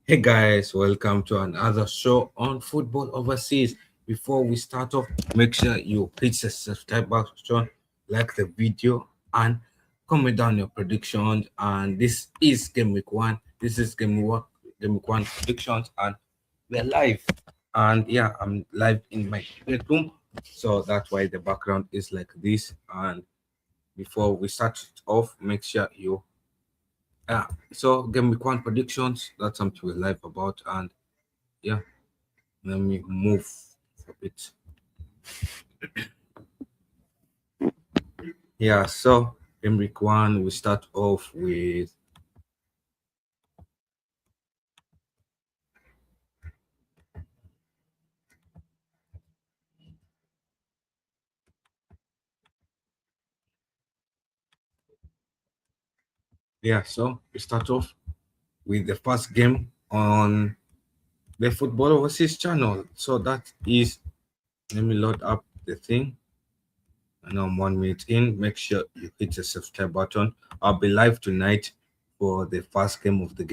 Hey guys, welcome to another show on Football Overseas. Before we start off, make sure you hit the subscribe button, like the video, and comment down your predictions. And this is Game Week 1. This is Game Week 1 predictions, and we're live. And yeah, I'm live in my bedroom, so that's why the background is like this. And before we start off, make sure you so Game Week 1 predictions, that's something we live about. And yeah, let me move a bit. Yeah, so Game Week 1, we start off with so we start off with the first game on the Football Overseas channel. So that is, let me load up the thing. And I'm 1 minute in. Make sure you hit the subscribe button. I'll be live tonight for the first game of the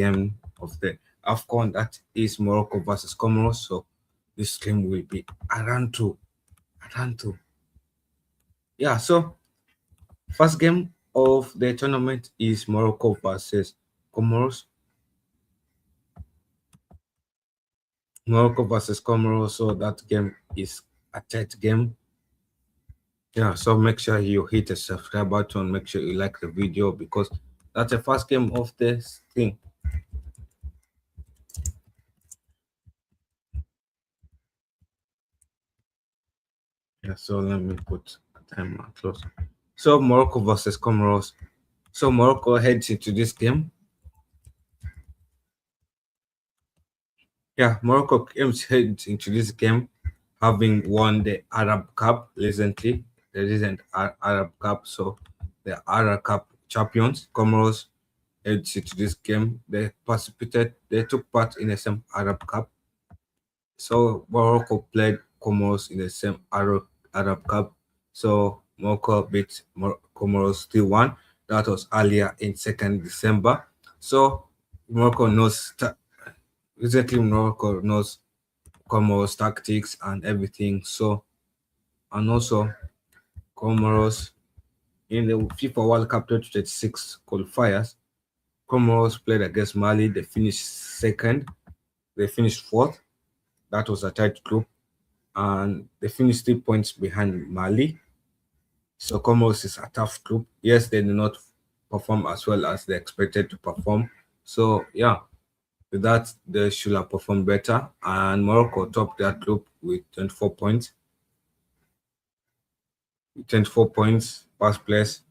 AFCON. That is Morocco versus Comoros. So this game will be around two. Yeah, so first game of the tournament is Morocco versus Comoros. Morocco versus Comoros. So that game is a tight game. Yeah, so make sure you hit the subscribe button. Make sure you like the video because that's the first game of this thing. Yeah, so let me put a timer close. So Morocco versus Comoros. So Morocco heads into this game. Yeah, Morocco heads into this game having won the Arab Cup recently, the recent Arab Cup. So the Arab Cup champions, Comoros, heads into this game. They took part in the same Arab Cup. So Morocco played Comoros in the same Arab Cup. So Morocco beat Comoros 3-1. That was earlier in 2nd December. So Morocco knows recently Morocco knows Comoros tactics and everything. So and also Comoros in the FIFA World Cup 2026 qualifiers, Comoros played against Mali. They finished second. They finished fourth. That was a tight group, and they finished 3 points behind Mali. So Comoros is a tough group. Yes, they did not perform as well as they expected to perform. So yeah, with that they should have performed better. And Morocco topped that group with 24 points. 24 points, first place.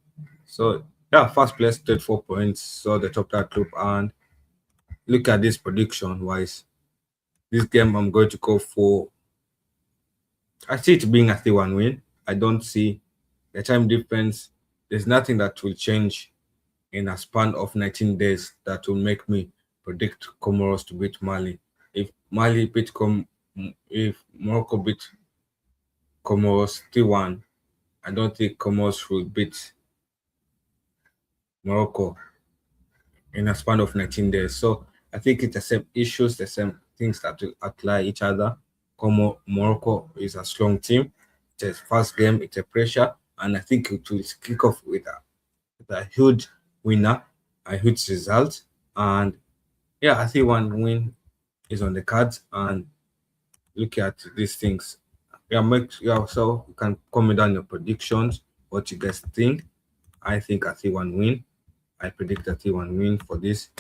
So yeah, first place, 34 points. So they topped that group. And look at this prediction wise. This game I'm going to go for. I see it being a 3-1 win. I don't see the time difference. There's nothing that will change in a span of 19 days that will make me predict Comoros to beat Mali. If Mali beat if Morocco beat Comoros 3-1, I don't think Comoros will beat Morocco in a span of 19 days. So I think it's the same issues, the same things that will apply each other. Morocco is a strong team. It's a first game, it's a pressure, and I think it will kick off with a huge winner, a huge result. And yeah, I think one win is on the cards. And look at these things. So you can comment down your predictions, what you guys think. I think I see one win. I predict a 3-1 win for this.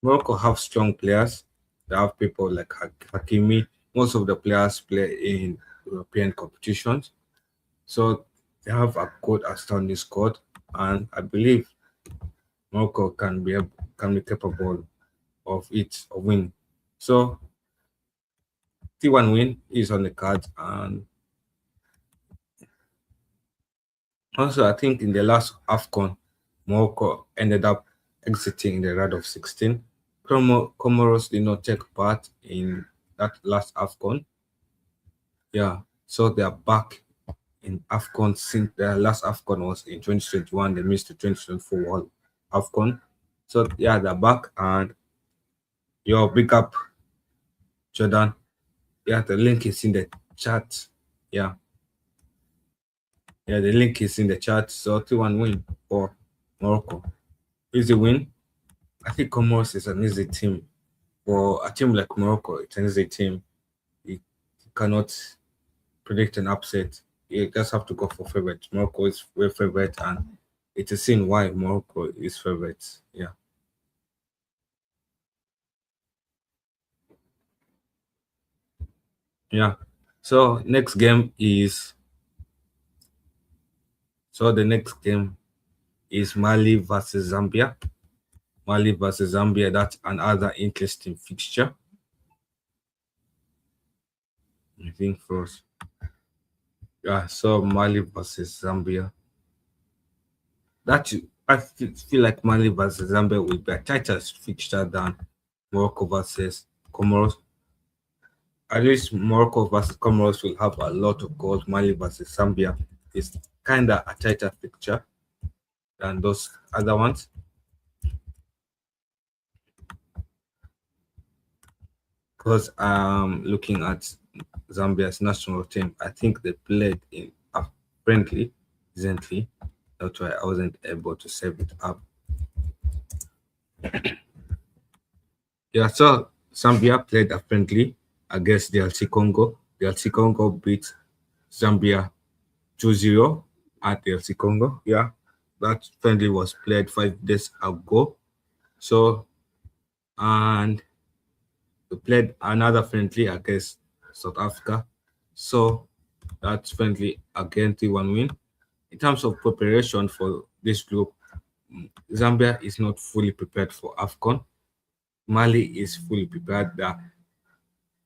Morocco have strong players. They have people like Hakimi. Most of the players play in European competitions. So they have a good outstanding squad. And I believe Morocco can be capable of win. So T1 win is on the cards. And also I think in the last AFCON, Morocco ended up exiting in the round of 16. Comoros did not take part in that last AFCON. Yeah, so they are back in AFCON since their last AFCON was in 2021. They missed the 2024 World AFCON. So yeah, they're back, and Your big up, Jordan. Yeah, the link is in the chat. Yeah. Yeah, the link is in the chat. So 2-1 win for Morocco. Easy win. I think Comoros is an easy team. For a team like Morocco, it's an easy team. You cannot predict an upset. You just have to go for favorite. Morocco is very favorite, and it is seen why Morocco is favorite. Yeah. Yeah. So next game is the next game is Mali versus Zambia. Mali versus Zambia. That's another interesting fixture. I think first. Yeah, so Mali versus Zambia. I feel like Mali versus Zambia will be a tighter fixture than Morocco versus Comoros. At least Morocco versus Comoros will have a lot of goals. Mali versus Zambia is kind of a tighter picture than those other ones. Because looking at Zambia's national team, I think they played in a friendly recently. That's why I wasn't able to save it up. Yeah, so Zambia played a friendly against DRC Congo. DRC Congo beat Zambia 2-0 at DRC Congo. Yeah, that friendly was played 5 days ago. So, and we played another friendly against South Africa. So, that's friendly again 3-1 win. In terms of preparation for this group, Zambia is not fully prepared for AFCON. Mali is fully prepared. They are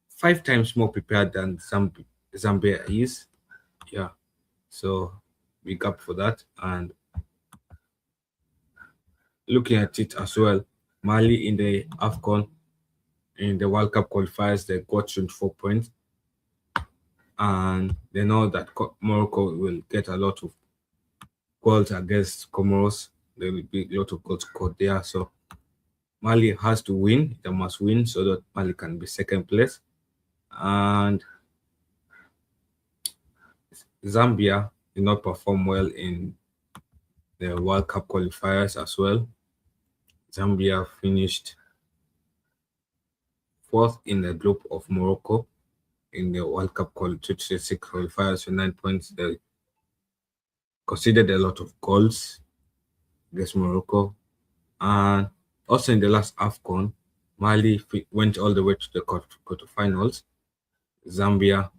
5 times more prepared than Zambia is. Yeah. So big up for that. And looking at it as well, Mali in the AFCON, in the World Cup qualifiers, they got 24 points. And they know that Morocco will get a lot of goals against Comoros. There will be a lot of goals scored there. So Mali has to win. They must win so that Mali can be second place. And Zambia did not perform well in the World Cup qualifiers as well. Zambia finished 4th in the group of Morocco in the World Cup 2026 qualifiers with 9 points. They conceded a lot of goals against Morocco. And also in the last AFCON, Mali went all the way to the quarterfinals. Zambia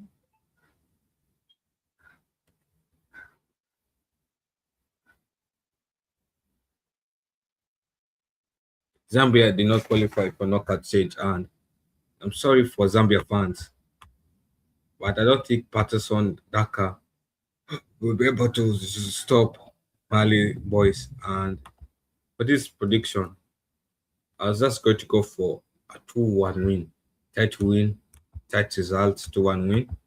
did not qualify for knockout stage, and I'm sorry for Zambia fans, but I don't think Patterson Daka will be able to stop Mali boys. And for this prediction, I was just going to go for a 2-1 win. Tight results, 2-1 win.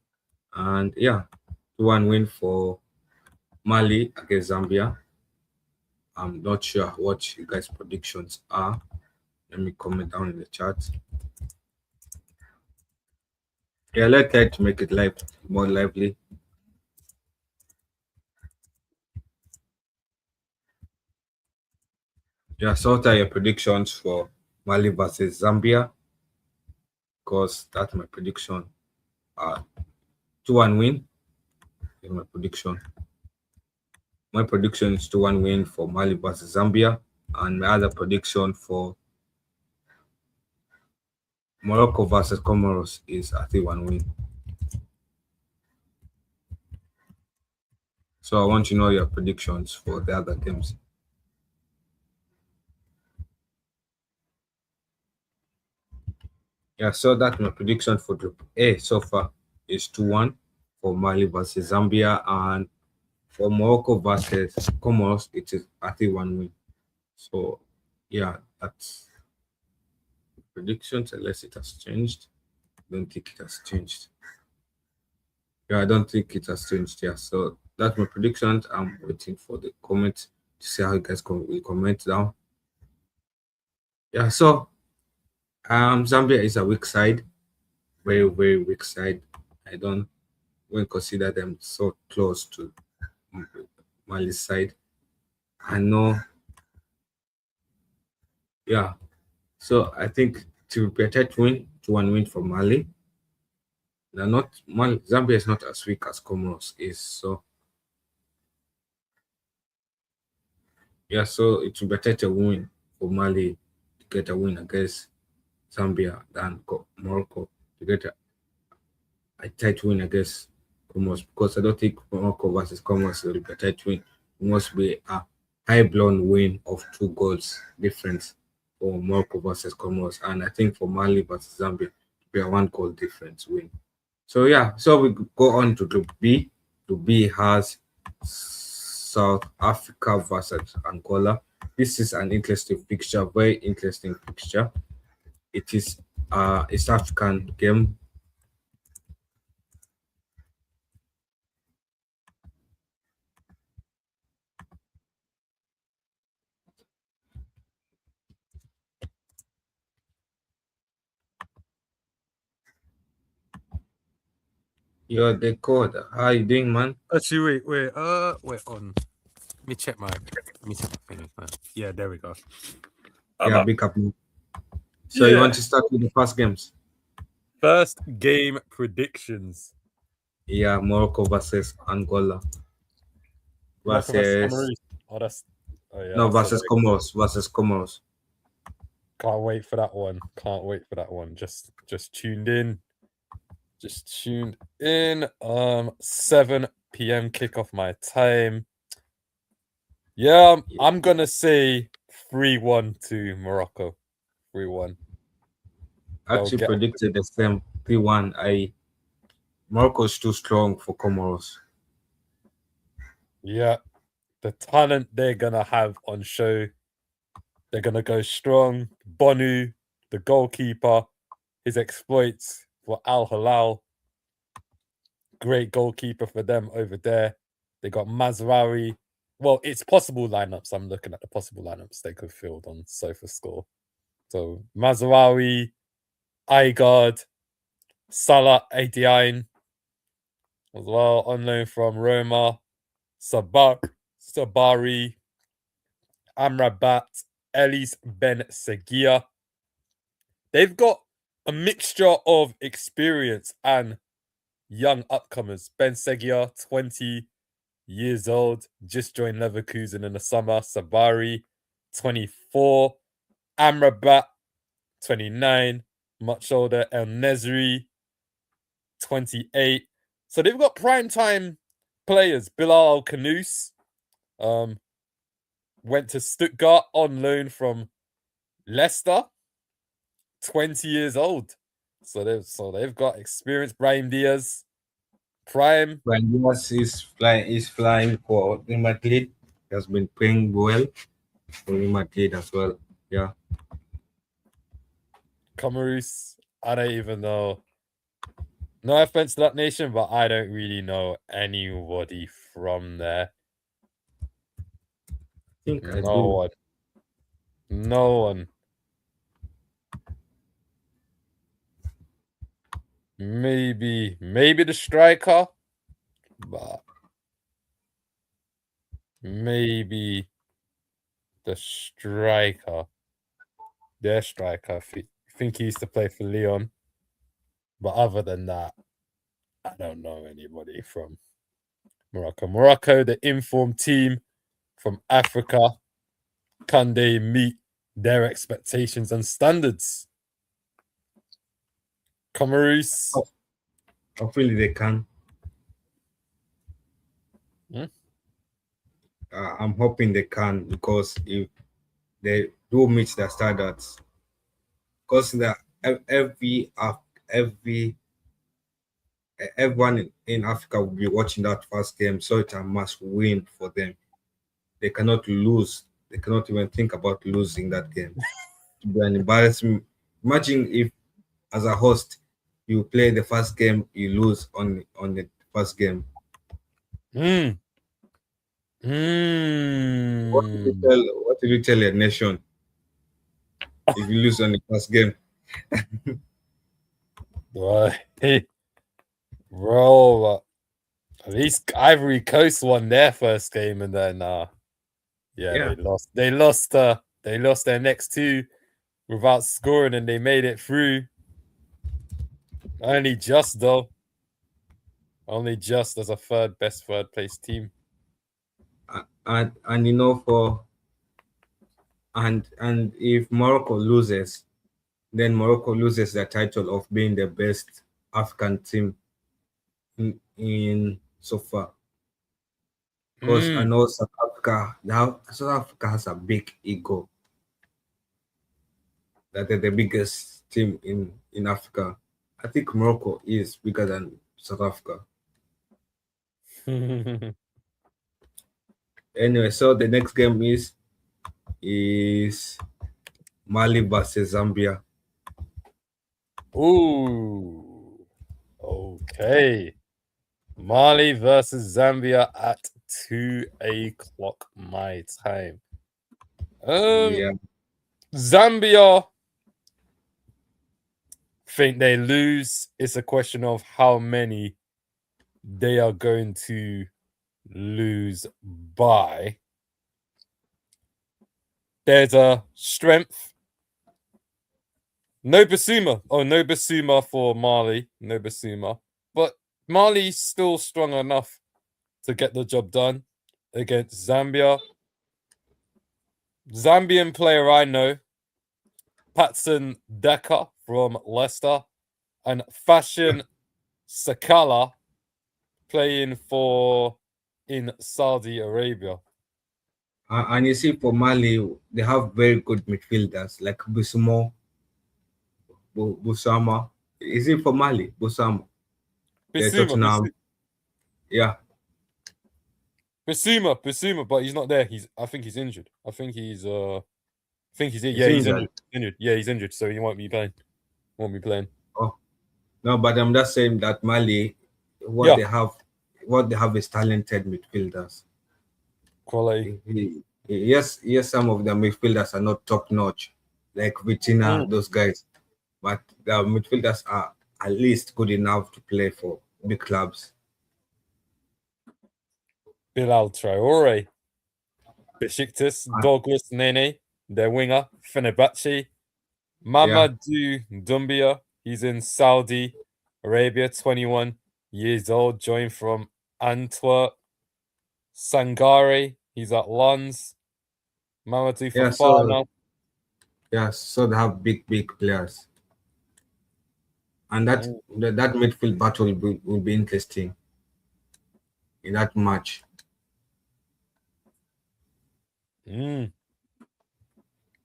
And yeah, 2-1 win for Mali against Zambia. I'm not sure what you guys' predictions are. Let me comment down in the chat. Yeah, let's try to make it more lively. Yeah, so what are your predictions for Mali versus Zambia? Because that's my prediction. 2-1 win is my prediction. My prediction is 2-1 win for Mali versus Zambia. And my other prediction for Morocco versus Comoros is a 3-1 win. So I want to know your predictions for the other games. Yeah, so that's my prediction for Group A so far is 2-1 for Mali versus Zambia, and for Morocco versus Comoros, it is a 3-1 win. So yeah, that's predictions unless it has changed. I don't think it has changed. Yeah, I don't think it has changed. Yeah, so that's my predictions. I'm waiting for the comments to see how you guys will comment down. Yeah, so Zambia is a weak side, very very weak side. I don't even consider them so close to Mali's side. I know, yeah. So I think to be a tight win, to one win for Mali. They're not Mali. Zambia is not as weak as Comoros is. So yeah, so it will be a tighter win for Mali to get a win against Zambia than Morocco to get a tight win against Comoros, because I don't think Morocco versus Comoros will be a tight win. It must be a high blown win of 2 goals difference for Morocco versus Comoros, and I think for Mali versus Zambia, it will be a 1 goal difference win. So yeah, so we go on to Group B. Group B has South Africa versus Angola. This is an interesting fixture, very interesting fixture. It is East African game. You're the code. How you doing, man? Actually, wait on. Let me check my thing. Yeah, there we go. Yeah, big up. So you want to start with the first games? First game predictions. Yeah, Morocco versus Angola Morocco versus versus Comoros. no versus Comoros versus Comoros. Can't wait for that one. Can't wait for that one. Just tuned in. Just tuned in. 7 p.m. kickoff my time. Yeah, I'm gonna say 3-1 to Morocco. 3-1. Actually predicted the same 3-1. Morocco is too strong for Comoros. Yeah, the talent they're gonna have on show. They're gonna go strong. Bonu, the goalkeeper, his exploits for Al Hilal. Great goalkeeper for them over there. They got Mazraoui. Well, it's possible lineups. I'm looking at the possible lineups they could field on SofaScore. So Mazraoui, Igard, Salah Adiane as well, on loan from Roma, Sabari, Amrabat, Elis Ben Seguia. They've got a mixture of experience and young upcomers. Ben Seguia, 20 years old, just joined Leverkusen in the summer. Sabari, 24. Amrabat, 29, much older. El Nesri, 28. So they've got primetime players. Bilal Al-Kanous went to Stuttgart on loan from Leicester, 20 years old. So they've got experience. Brahim Diaz, prime. Brahim Diaz is flying for Real Madrid. He has been playing well for Real Madrid as well. Yeah. Comoros, I don't even know. No offense to that nation, but I don't really know anybody from there. I think I No do. one. No one. Maybe the striker, but maybe the striker. Their striker. I think he used to play for Lyon. But other than that, I don't know anybody from Morocco. Morocco, the informed team from Africa. Can they meet their expectations and standards? Comoros. Hopefully they can. I'm hoping they can, because if they do meet their standards, because everyone in Africa will be watching that first game, so it's a must win for them. They cannot lose. They cannot even think about losing that game. It would be an embarrassment. Imagine if, as a host, you play the first game, you lose on the first game. What did you tell your nation if you lose on the first game? Bro, at least Ivory Coast won their first game, and then Yeah. they lost. They lost their next two without scoring, and they made it through. Only just though. Only just as a third place team. And you know for and if Morocco loses, then Morocco loses the title of being the best African team in so far. Because I know South Africa has a big ego. That they're the biggest team in Africa. I think Morocco is bigger than South Africa. Anyway, so the next game is Mali versus Zambia. Ooh. Okay. Mali versus Zambia at 2 o'clock my time. Yeah. Zambia think they lose. It's a question of how many they are going to lose by. There's a strength. No Basuma. Oh, no Basuma for Mali. No Basuma. But Mali's still strong enough to get the job done against Zambia. Zambian player I know, Patson Deka from Leicester, and Fashion Sakala playing in Saudi Arabia. And you see, for Mali, they have very good midfielders like Busama. Is it for Mali? Busama. Basuma, Yeah. Basuma, but he's not there. I think he's injured. I think he's he's injured. Yeah, he's injured, so he won't be playing. Oh no, but I'm just saying that Mali, what they have is talented midfielders. Quality. Yes, some of the midfielders are not top notch, like Vitina, those guys, but the midfielders are at least good enough to play for big clubs. Bilal Traore, Besiktas, Douglas Nene, their winger, Fenerbahce, Mamadou Doumbia, he's in Saudi Arabia, 21 years old, joined from Antwerp. Sangare, he's at Lens. Mamadou Fofana. So they have big players, and that midfield battle will be interesting in that match. There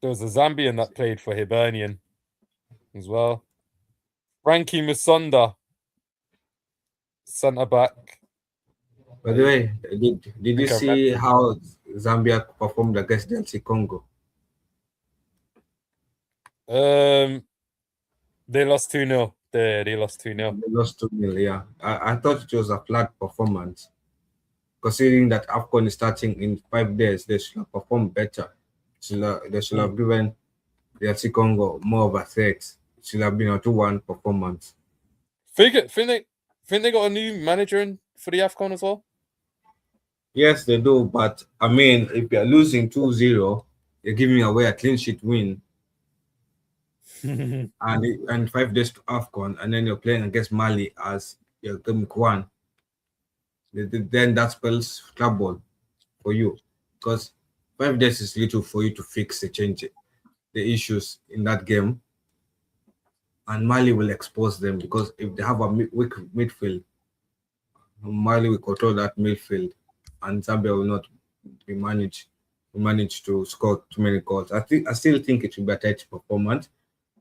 was a Zambian that played for Hibernian as well. Frankie Musonda, centre back. By the way, did you see how Zambia performed against DRC Congo? They lost 2-0. They lost 2-0. They lost 2-0, yeah. I thought it was a flat performance. Considering that AFCON is starting in 5 days, they should have performed better. They should have given DRC Congo more of a threat. It should have been a 2-1 performance. Think they got a new manager for the AFCON as well? Yes, they do. But, I mean, if you're losing 2-0, you're giving away a clean sheet win. and 5 days to AFCON, and then you're playing against Mali as your Gameweek 1. Then that spells trouble for you, because 5 days is little for you to fix the issues in that game, and Mali will expose them, because if they have a weak midfield, Mali will control that midfield, and Zambia will not manage to score too many goals. I still think it will be a tight performance,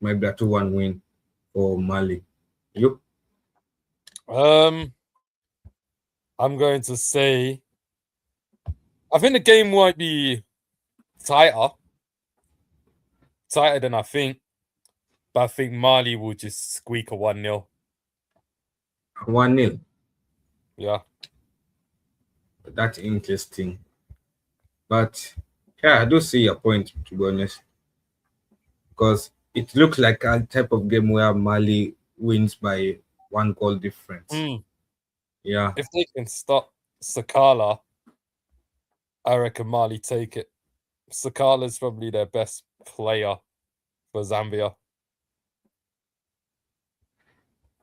maybe a 2-1 win for Mali. You? I'm going to say, I think the game might be tighter than I think, but I think Mali will just squeak a 1-0. 1-0? Yeah. That's interesting. But yeah, I do see your point, to be honest, because it looks like a type of game where Mali wins by 1 goal difference. Yeah. If they can stop Sakala, I reckon Mali take it. Sakala's probably their best player for Zambia.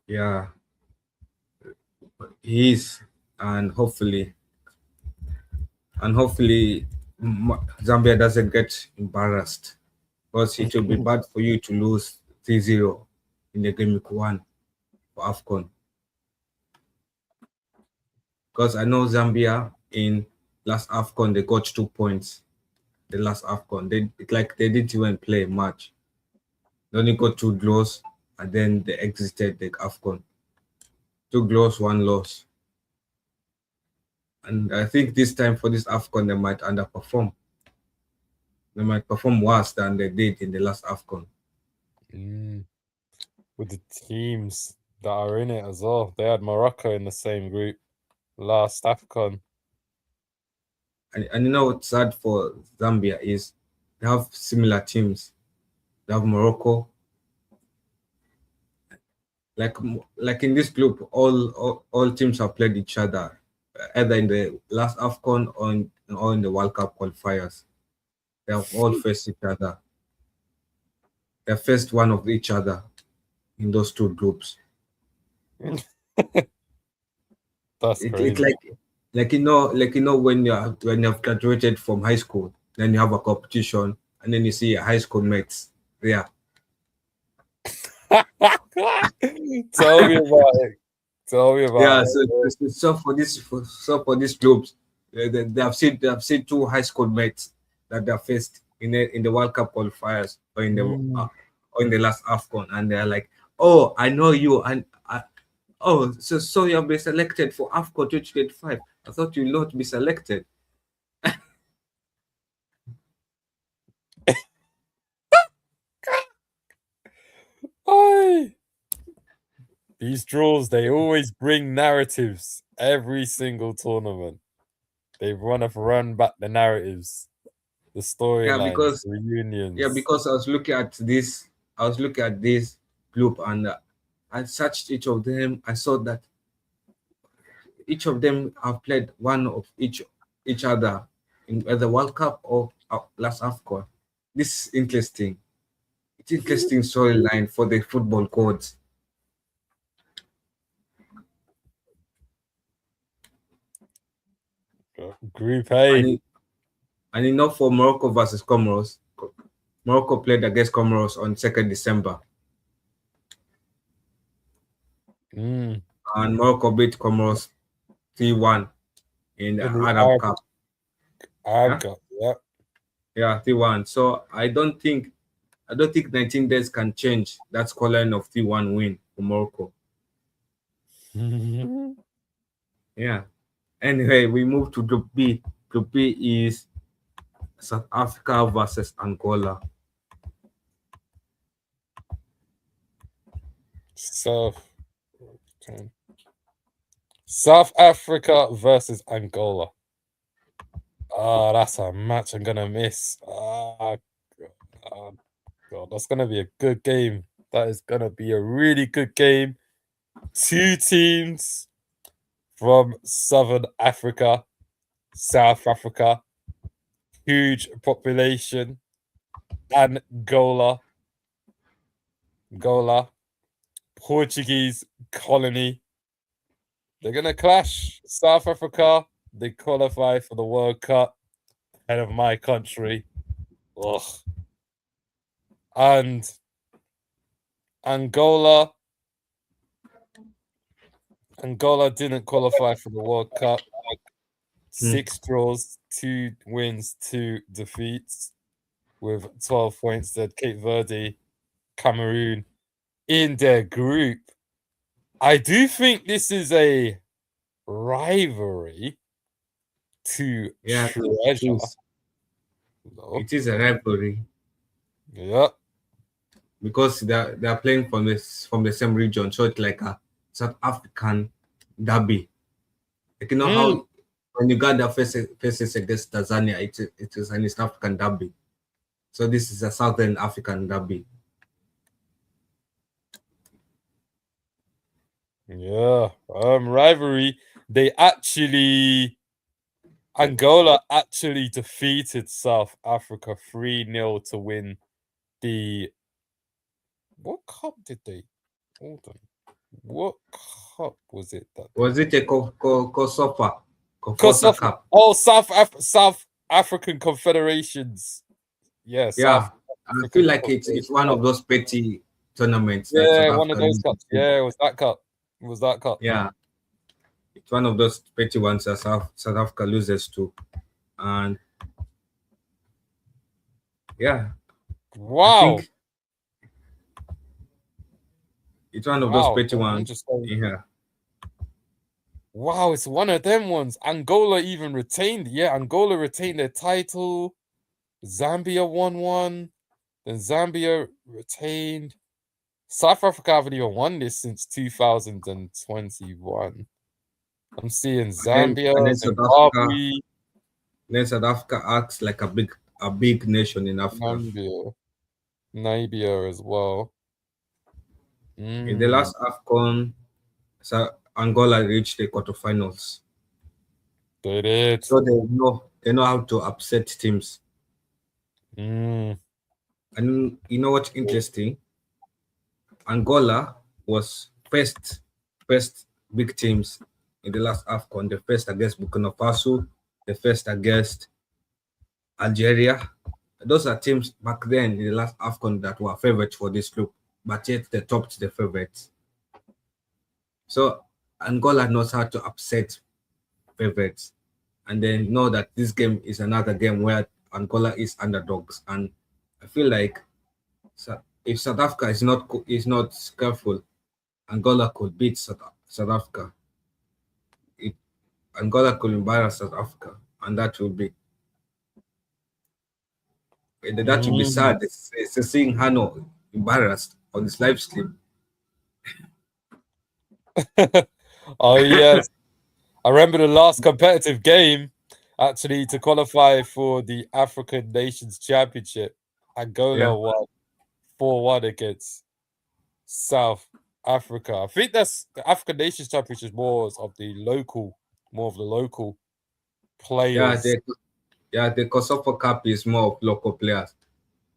Yeah. He is, and hopefully Zambia doesn't get embarrassed, because it will be bad for you to lose 3-0 in the Gameweek 1 for AFCON. Because I know Zambia in last AFCON they got 2 points. The last AFCON they didn't even play much. They only got 2 draws and then they exited the AFCON. 2 draws, 1 loss. And I think this time for this AFCON they might underperform. They might perform worse than they did in the last AFCON. With the teams that are in it as well. They had Morocco in the same group last AFCON. And you know what's sad for Zambia is they have similar teams. They have Morocco. Like in this group, all teams have played each other, either in the last AFCON or in the World Cup qualifiers. They have all faced each other. They faced one of each other in those 2 groups. That's crazy. Like you know when you've graduated from high school, then you have a competition, and then you see your high school mates there. Tell me about it. Yeah, so for this groups, they have seen 2 high school mates that they have faced in the World Cup qualifiers or in the last AFCON, and they're like, "Oh, I know you," and so you have been selected for AFCON 2025. I thought you will not be selected. These draws, they always bring narratives every single tournament. They run back the narratives, the storylines, reunions. Yeah, because I was looking at this group, and I searched each of them. I saw that each of them have played one of each other in the World Cup or last AFCON. This is interesting. It's interesting storyline for the football gods. Group A. And you know, for Morocco versus Comoros, Morocco played against Comoros on 2nd December. And Morocco beat Comoros 3-1 in the Arab Cup. Arab Cup, yeah. Yeah, 3-1. So I don't think 19 days can change that scoreline of 3-1 win for Morocco. Yeah. Anyway, we move to Group B. Group B is South Africa versus Angola. South Africa versus Angola. Oh, that's a match I'm gonna miss. God, that's gonna be a good game. That is gonna be a really good game. 2 teams from Southern Africa, South Africa, huge population. Angola, Portuguese colony. They're gonna clash. South Africa, they qualify for the World Cup, head of my country. Ugh. And Angola didn't qualify for the World Cup. 6 draws, 2 wins, 2 defeats, with 12 points. They had Cape Verde, Cameroon in their group. I do think this is a rivalry to treasure. It is a rivalry. Yeah. Because they are playing from the same region, so it's like a South African derby. Like, you know how when Uganda faces against Tanzania, it is an East African derby. So this is a Southern African derby. Yeah. Rivalry. Angola actually defeated South Africa 3-0 to win the. What cup did they? Hold on. What cup was it that? Was it a Kosofa Kosovo. Cup? Oh, South African Confederations. Yeah, Yeah, South I feel African like it's Confederation one Cup. of those petty tournaments that South Yeah, one of Africa those loses cups. to. Yeah, it was that cup. It was that cup. Yeah, it's one of those petty ones that South Africa loses to, and yeah, I Wow. think it's one of those Wow. petty ones. Interesting. Yeah, Wow, it's one of them ones. Angola even retained. Yeah, Angola retained their title. Zambia won one. Then Zambia retained. South Africa haven't even won this since 2021. I'm seeing Zambia, and Zimbabwe, then South Africa acts like a big nation in Africa. Namibia as well. In the last AFCON, Angola reached the quarterfinals. They did. So they know how to upset teams. Mm. And you know what's interesting? Angola was first big teams in the last AFCON. The first against Burkina Faso, the first against Algeria. Those are teams back then in the last AFCON that were favorites for this group, but yet they topped the favorites. So Angola knows how to upset favorites, and they know that this game is another game where Angola is underdogs. And I feel like if South Africa is not careful, Angola could beat South Africa. Angola could embarrass South Africa, and that would be sad. It's seeing Hano embarrassed on his live stream. Oh yes, I remember the last competitive game actually to qualify for the African Nations Championship. Angola won 4-1 against South Africa. I think that's the African Nations Championship more of the local players. The Kosovo Cup is more of local players,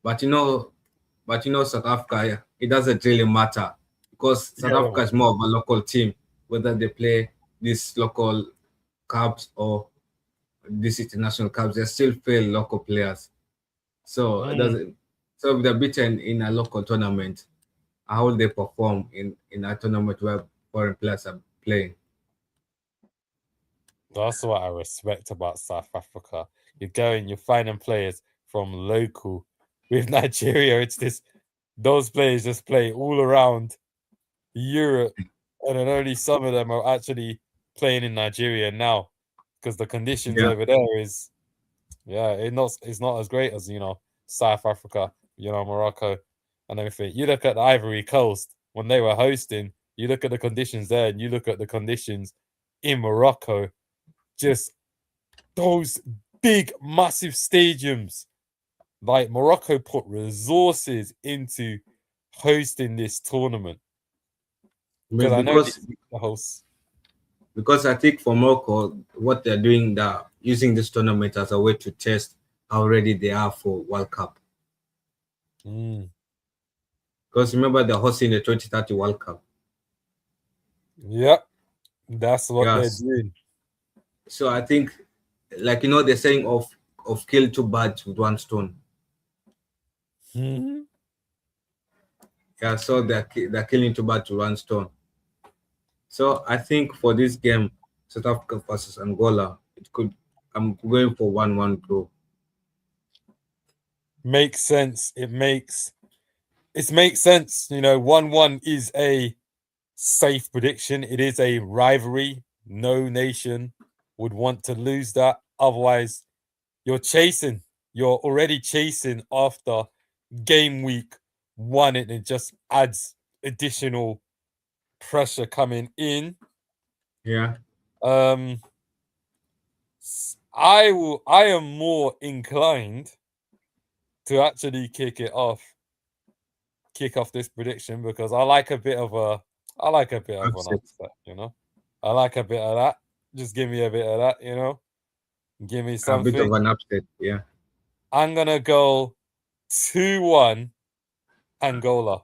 but South Africa, it doesn't really matter because South Africa is more of a local team, whether they play these local cups or these international cups, they still fail local players. So it doesn't. So if they're beaten in a local tournament, how will they perform in a tournament where foreign players are playing? That's what I respect about South Africa. You're finding players from local. With Nigeria, it's those players just play all around Europe, and then only some of them are actually playing in Nigeria now because the conditions over there it's not as great as South Africa, Morocco and everything. You look at the Ivory Coast when they were hosting, you look at the conditions there and you look at the conditions in Morocco, just those big massive stadiums. Like Morocco put resources into hosting this tournament. Because I know the hosts. Because I think for Morocco, what they're doing, they're using this tournament as a way to test how ready they are for World Cup. Because remember, they're hosting the 2030 World Cup. Yep, that's what they're doing. So I think, they're saying of kill two birds with one stone. Yeah, so they're killing two birds with one stone. So I think for this game, South Africa versus Angola, I'm going for 1-1 draw. Makes sense. It makes sense. 1-1 is a safe prediction. It is a rivalry. No nation would want to lose that. Otherwise, you're already chasing after game week 1, and it just adds additional pressure coming in. Yeah. I am more inclined to actually kick off this prediction because I like a bit of a I like a bit of an Upset. upset, you know. I like a bit of that. Just give me a bit of that, you know. Give me A bit something. of an upset, yeah. I'm gonna go 2-1 Angola.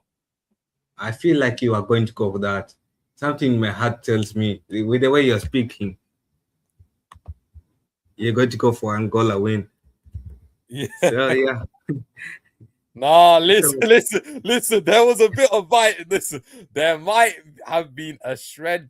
I feel like you are going to go for that. Something in my heart tells me, with the way you're speaking, you're going to go for Angola win. Yeah. So yeah. Nah, listen. There was a bit of bias. Listen, there might have been a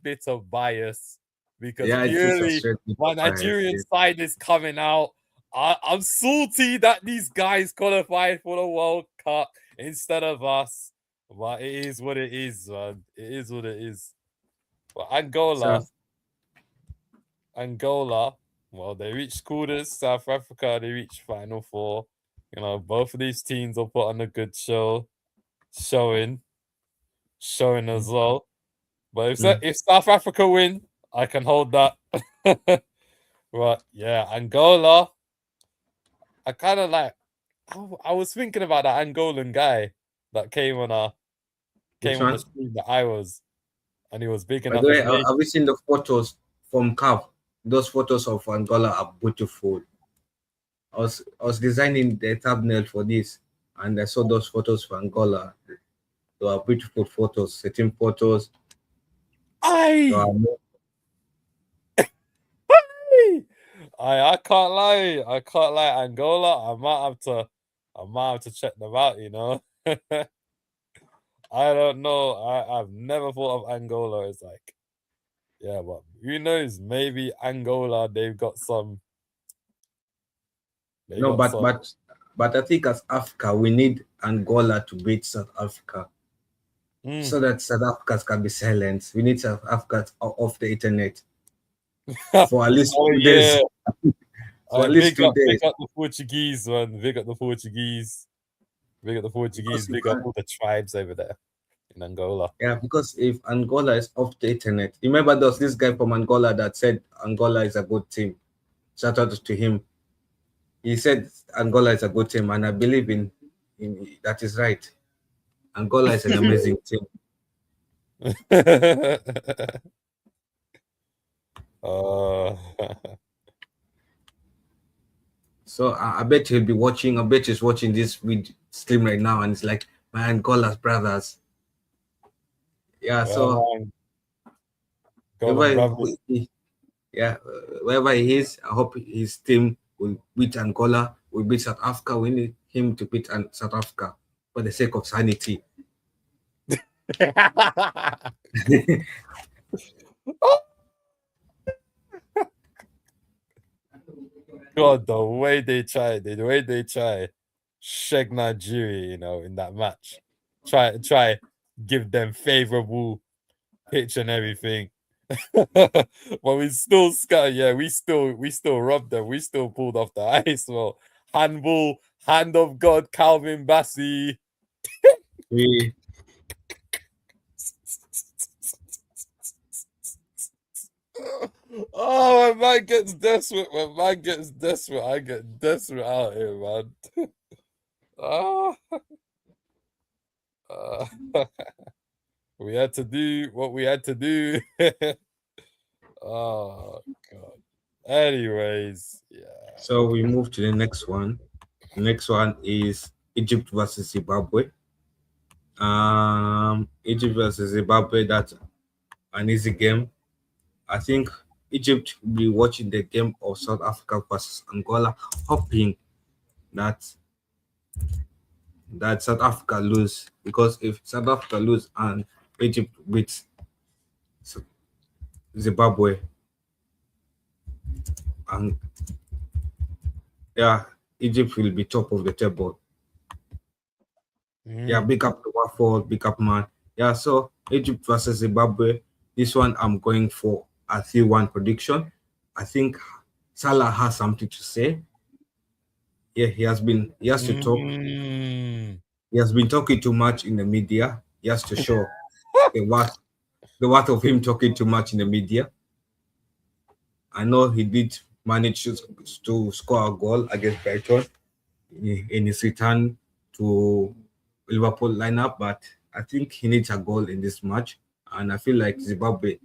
bit of bias because Yeah, it's just a purely straight bit my of bias, Nigerian yeah. side is coming out. I'm salty that these guys qualified for the World Cup instead of us. But it is what it is, man. It is what it is. But So Angola, well, they reached quarters. South Africa, they reached Final Four. You know, both of these teams will put on a good showing as well. But if South Africa win, I can hold that. But yeah, Angola, I kind of like. I was thinking about that Angolan guy that came on which the one? stream that I was, and he was bigging By the up his way, name. have you seen the photos from CAF? Those photos of Angola are beautiful. I was designing the thumbnail for this, and I saw those photos for Angola. They are beautiful photos, certain photos. They are Aye! I can't lie. I can't lie. Angola, I might have to check them out, you know. I don't know. I've never thought of Angola as like, yeah, but who knows? Maybe Angola, they've got some. They no, got but some. but I think as Africa, we need Angola to beat South Africa so that South Africa can be silenced. We need South Africa off the internet for at least Oh 2 yeah. days. For at least 2 days. Big up the Portuguese, man. Big up the Portuguese. Big up the Portuguese. Because Big up all the tribes over there in Angola. yeah, because if Angola is off the internet, remember there was this guy from Angola that said Angola is a good team. Shout out to him. He said Angola is a good team, and I believe in that is right. Angola is an amazing team. So I bet he'll be watching. I bet he's watching this stream right now, and it's like my Angola's brothers. Yeah. So wherever wherever he is, I hope his team will beat Angola. Will beat South Africa. We need him to beat South Africa for the sake of sanity. God, the way they try, shake Nigeria, you know, in that match. Try, give them favorable pitch and everything. But we still we still robbed them. We still pulled off the ice. Well, handball, hand of God, Calvin Bassey. Oh, when man gets desperate, I get desperate out here, man. We had to do what we had to do. Oh god. Anyways, yeah. So we move to the next one. The next one is Egypt versus Zimbabwe. Egypt versus Zimbabwe. That's an easy game. I think Egypt will be watching the game of South Africa versus Angola, hoping that South Africa lose, because if South Africa lose and Egypt beats Zimbabwe, and yeah, Egypt will be top of the table. Yeah, big up the waffle, big up man. Yeah, so Egypt versus Zimbabwe. This one I'm going for a 3-1 prediction. I think Salah has something to say. Yeah, he has to talk. He has been talking too much in the media. He has to show the worth of him talking too much in the media. I know he did manage to score a goal against Brighton in his return to Liverpool lineup, but I think he needs a goal in this match. and I feel like Zimbabwe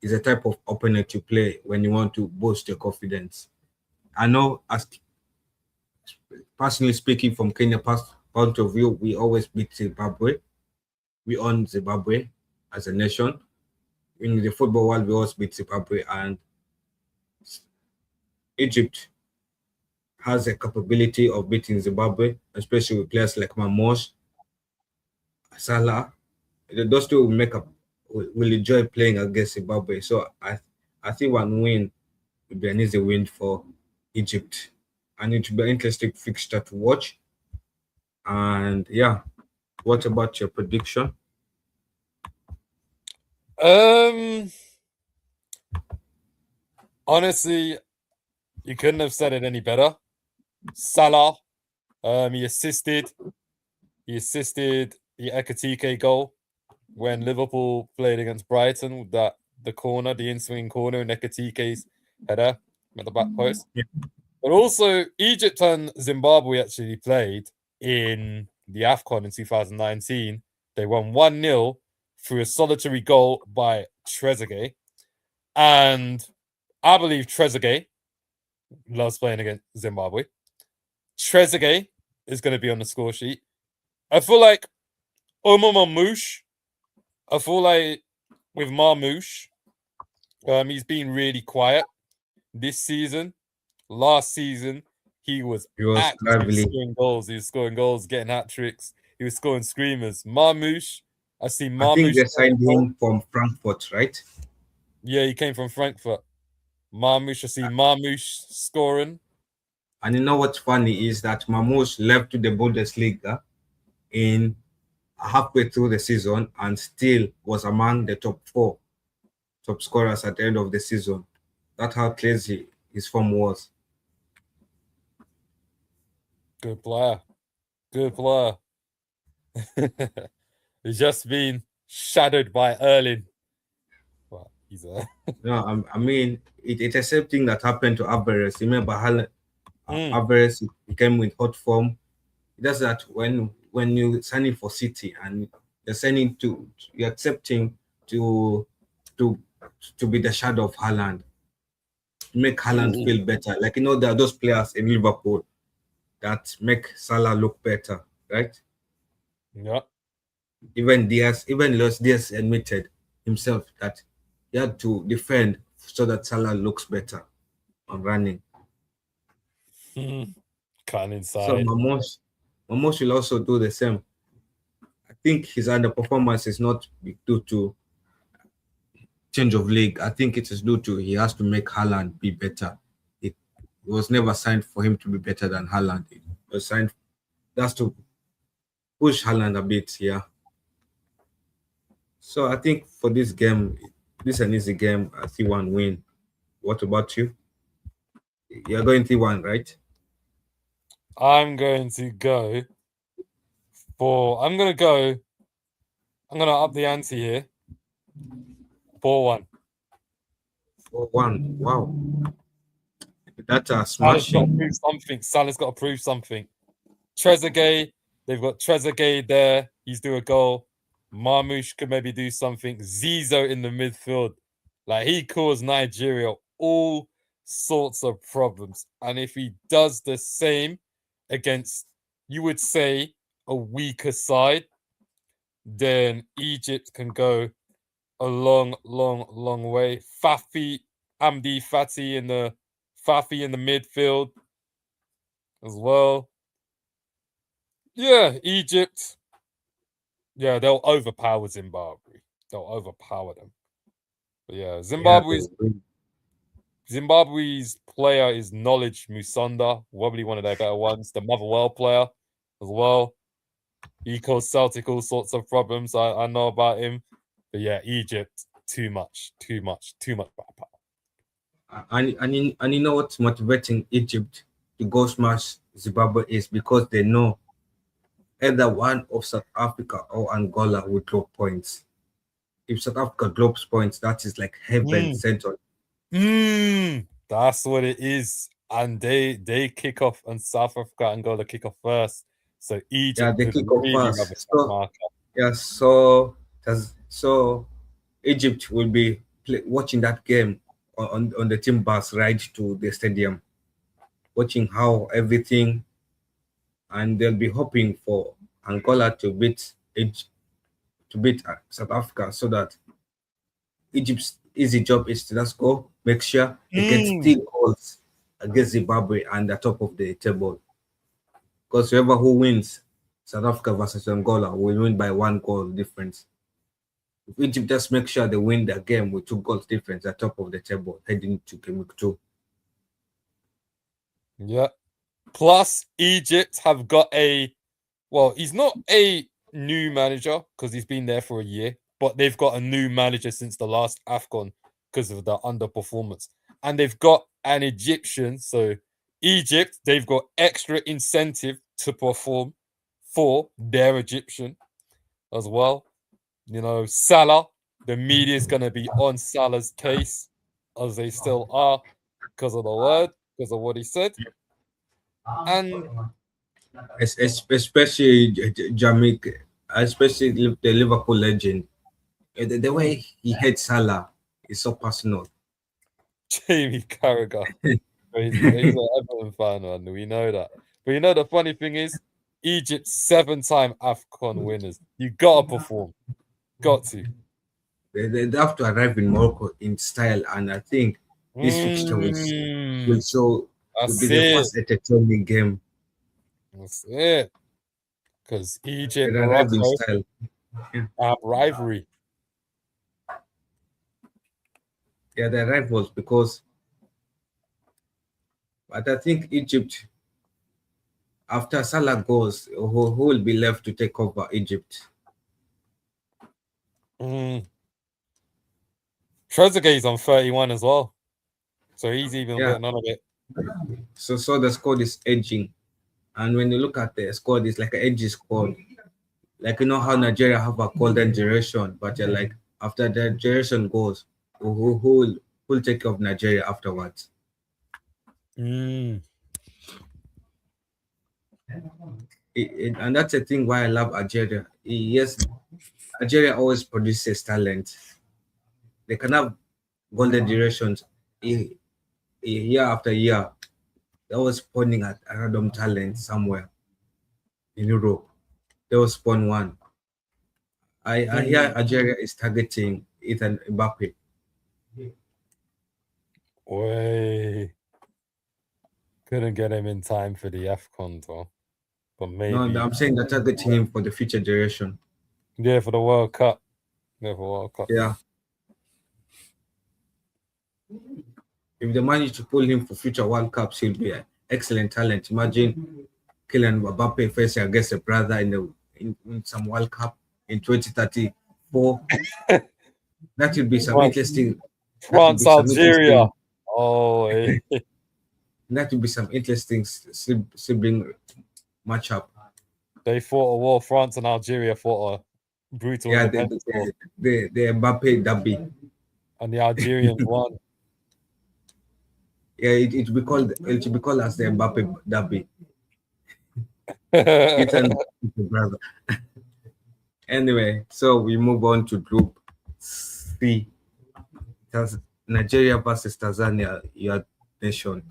is a type of opponent you play when you want to boost your confidence. I know, as personally speaking, from Kenya point of view, we always beat Zimbabwe. We own Zimbabwe as a nation. In the football world, we always beat Zimbabwe, and Egypt has a capability of beating Zimbabwe, especially with players like Mamos, Salah. Those two will enjoy playing against Zimbabwe. So I think one win would be an easy win for Egypt, and it will be an interesting fixture to watch. And yeah, what about your prediction? Honestly, you couldn't have said it any better. Salah, he assisted the Ekatike goal when Liverpool played against Brighton with the corner, the in-swing corner, and Ekatike's header at the back post. Yeah. But also, Egypt and Zimbabwe actually played in the AFCON in 2019. They won 1-0 through a solitary goal by Trezeguet. And I believe Trezeguet loves playing against Zimbabwe. Trezeguet is going to be on the score sheet. I feel like Omar Marmoush, with Marmoush, he's been really quiet this season. Last season, he was actively scoring goals. He was scoring goals, getting hat tricks. He was scoring screamers. Marmoush, I think they signed him from Frankfurt, right? Yeah, he came from Frankfurt. Marmoush, I see Marmoush scoring. And you know what's funny is that Marmoush left to the Bundesliga in halfway through the season and still was among the top 4 top scorers at the end of the season. That's how crazy his form was. Good player. He's just been shadowed by Erling. Well, he's No, I mean, it's the same thing that happened to Alvarez. Remember, Alvarez, he came with hot form. It does that when you signing for City and you're accepting to be the shadow of Haaland, make Haaland feel better. Like, there are those players in Liverpool that make Salah look better, right? Yeah. Even Luis Diaz admitted himself that he had to defend so that Salah looks better on running. Cutting inside. So Mamos will also do the same. I think his underperformance is not due to change of league. I think it is due to he has to make Haaland be better. It was never signed for him to be better than Haaland. It was signed just to push Haaland a bit, yeah. So I think for this game, this is an easy game. I see one win. What about you? You're going 3-1, right? I'm going to up the ante here. 4-1. 4-1. Wow. That's a smashing. Salah's got to prove something. Trezeguet, they've got Trezeguet there. He's doing a goal. Marmoush could maybe do something. Zizo in the midfield. Like, he caused Nigeria all sorts of problems. And if he does the same against, you would say, a weaker side, then Egypt can go a long way. Amdi Fati in the midfield as well. Yeah, Egypt. Yeah, they'll overpower Zimbabwe. They'll overpower them. But yeah, Zimbabwe's player is Knowledge Musonda, probably one of their better ones. The Motherwell player as well. He caused Celtic all sorts of problems. I know about him. But yeah, Egypt, too much firepower. And you know what's motivating Egypt to go smash Zimbabwe is because they know either one of South Africa or Angola will drop points. If South Africa drops points, that is like heaven sent on. That's what it is. And they kick off, and South Africa and Angola kick off first. So Egypt, they kick off first. So Egypt will be watching that game on the team bus ride to the stadium, watching how everything, and they'll be hoping for Angola to beat South Africa, so that Egypt's easy job is to just go make sure they get 3 goals against Zimbabwe and the top of the table. Because whoever who wins South Africa versus Angola will win by 1 goal difference. If Egypt just make sure they win the game with 2 goals difference at top of the table heading to Gameweek 2. Yeah. Plus, Egypt have got he's not a new manager because he's been there for a year, but they've got a new manager since the last AFCON because of the underperformance. And they've got an Egyptian, so Egypt, they've got extra incentive to perform for their Egyptian as well. You know, Salah, the media is going to be on Salah's case, as they still are, because of what he said. And especially Jamaica, especially the Liverpool legend, the way he hates Salah is so personal. Jamie Carragher, he's an Everton fan, man. We know that. But you know the funny thing is, Egypt's 7-time AFCON winners. You gotta perform, got to. They have to arrive in Morocco in style, and I think this fixture will be the first entertaining game. That's it. Because Egypt, they arrive in Morocco, style. rivalry. Yeah, they're rivals but I think Egypt, after Salah goes, who will be left to take over Egypt? Trezeguet's on 31 as well, so he's even getting on a bit. So the squad is edging, and when you look at the squad, it's like an edgy squad. Like, you know how Nigeria have a golden generation, but you're like, after the generation goes, who will take care of Nigeria afterwards? And that's the thing why I love Algeria. Yes, Algeria always produces talent. They can have golden generations year after year. They always pointing at a random talent somewhere in Europe. They will spawn one. I hear Algeria is targeting Ethan Mbappe. Way. Couldn't get him in time for the AFCON though. But maybe. No, I'm saying they're targeting him for the future generation. Yeah, for the World Cup. Yeah, for World Cup. Yeah. If they manage to pull him for future World Cups, he'll be an excellent talent. Imagine Kylian Mbappe facing against a brother in some World Cup in 2034. That would be some interesting. France, Algeria. Oh, that would be some interesting sibling matchup. They fought a war. France and Algeria fought a brutal. Yeah, the Mbappe derby. And the Algerians won. Yeah, it should be called as the Mbappe derby. It's brother. Anyway, so we move on to Group C. Nigeria versus Tanzania, your nation.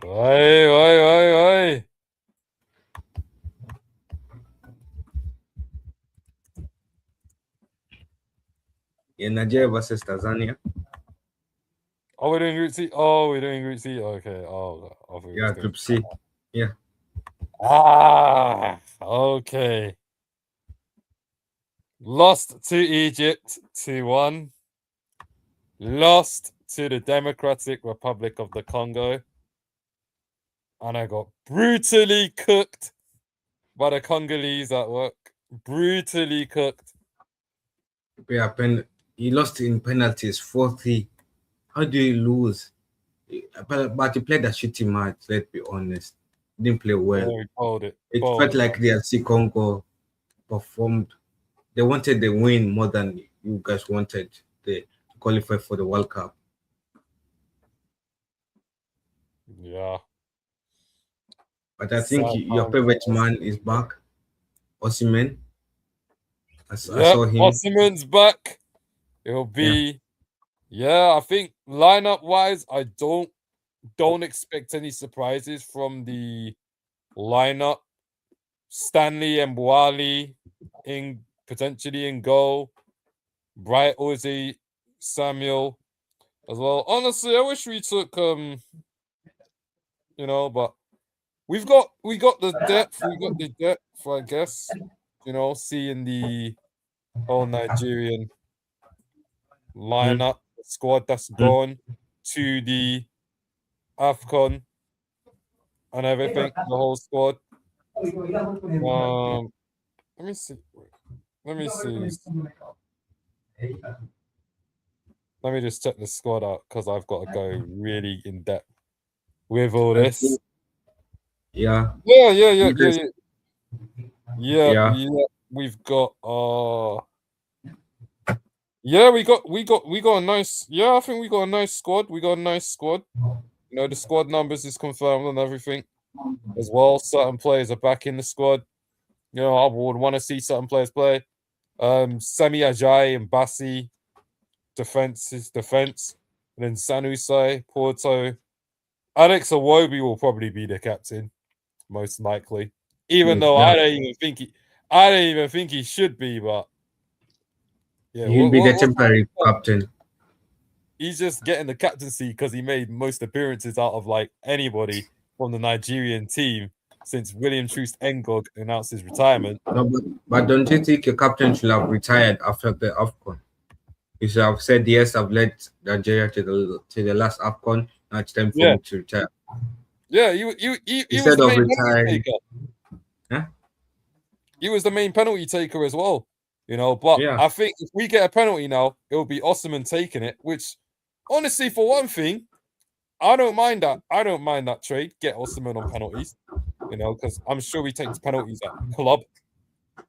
Oi. Yeah, Nigeria versus Tanzania. Oh, we're doing Group C. Okay. Yeah, Group C. Yeah. Okay. Lost to Egypt 2-1. Lost to the Democratic Republic of the Congo. And I got brutally cooked by the Congolese at work. Brutally cooked. Yeah, he lost in penalties 4-3. How do you lose? But he played a shitty match, let's be honest. Didn't play well. It felt like the DRC Congo performed. They wanted the win more than you guys wanted to qualify for the World Cup. Yeah. But I think your favorite man is back, Osimhen. I saw him. Osimhen's back. It'll be, I think lineup wise, I don't expect any surprises from the lineup. Stanley and Mbwali potentially in goal. Bright Ozzy, Samuel as well. Honestly, I wish we took but we got the depth, I guess. Seeing the whole Nigerian lineup squad that's gone to the AFCON and everything, the whole squad. Let me see. Let me see. Let me just check the squad out because I've got to go really in depth with all this. Yeah. Yeah. Yeah. We've got we got a nice I think we got a nice squad. The squad numbers is confirmed and everything as well. Certain players are back in the squad. I would want to see certain players play. Semi Ajayi and Bassi, defense. And then Sanusai, Porto. Alex Iwobi will probably be the captain, most likely. Even though I don't even think he should be, but he'll be the temporary captain. He's just getting the captaincy because he made most appearances out of like anybody from the Nigerian team since William Troost Ngog announced his retirement. No, but don't you think your captain should have retired after the AFCON? You should have said, yes, I've led Nigeria to the last AFCON. Now it's time for me to retire. Yeah, he was the main penalty taker. Huh? He was the main penalty taker as well. But I think if we get a penalty now, it'll be Osimhen taking it, which honestly, for one thing, I don't mind that. I don't mind that trade. Get Osimhen on penalties, because I'm sure he takes penalties at club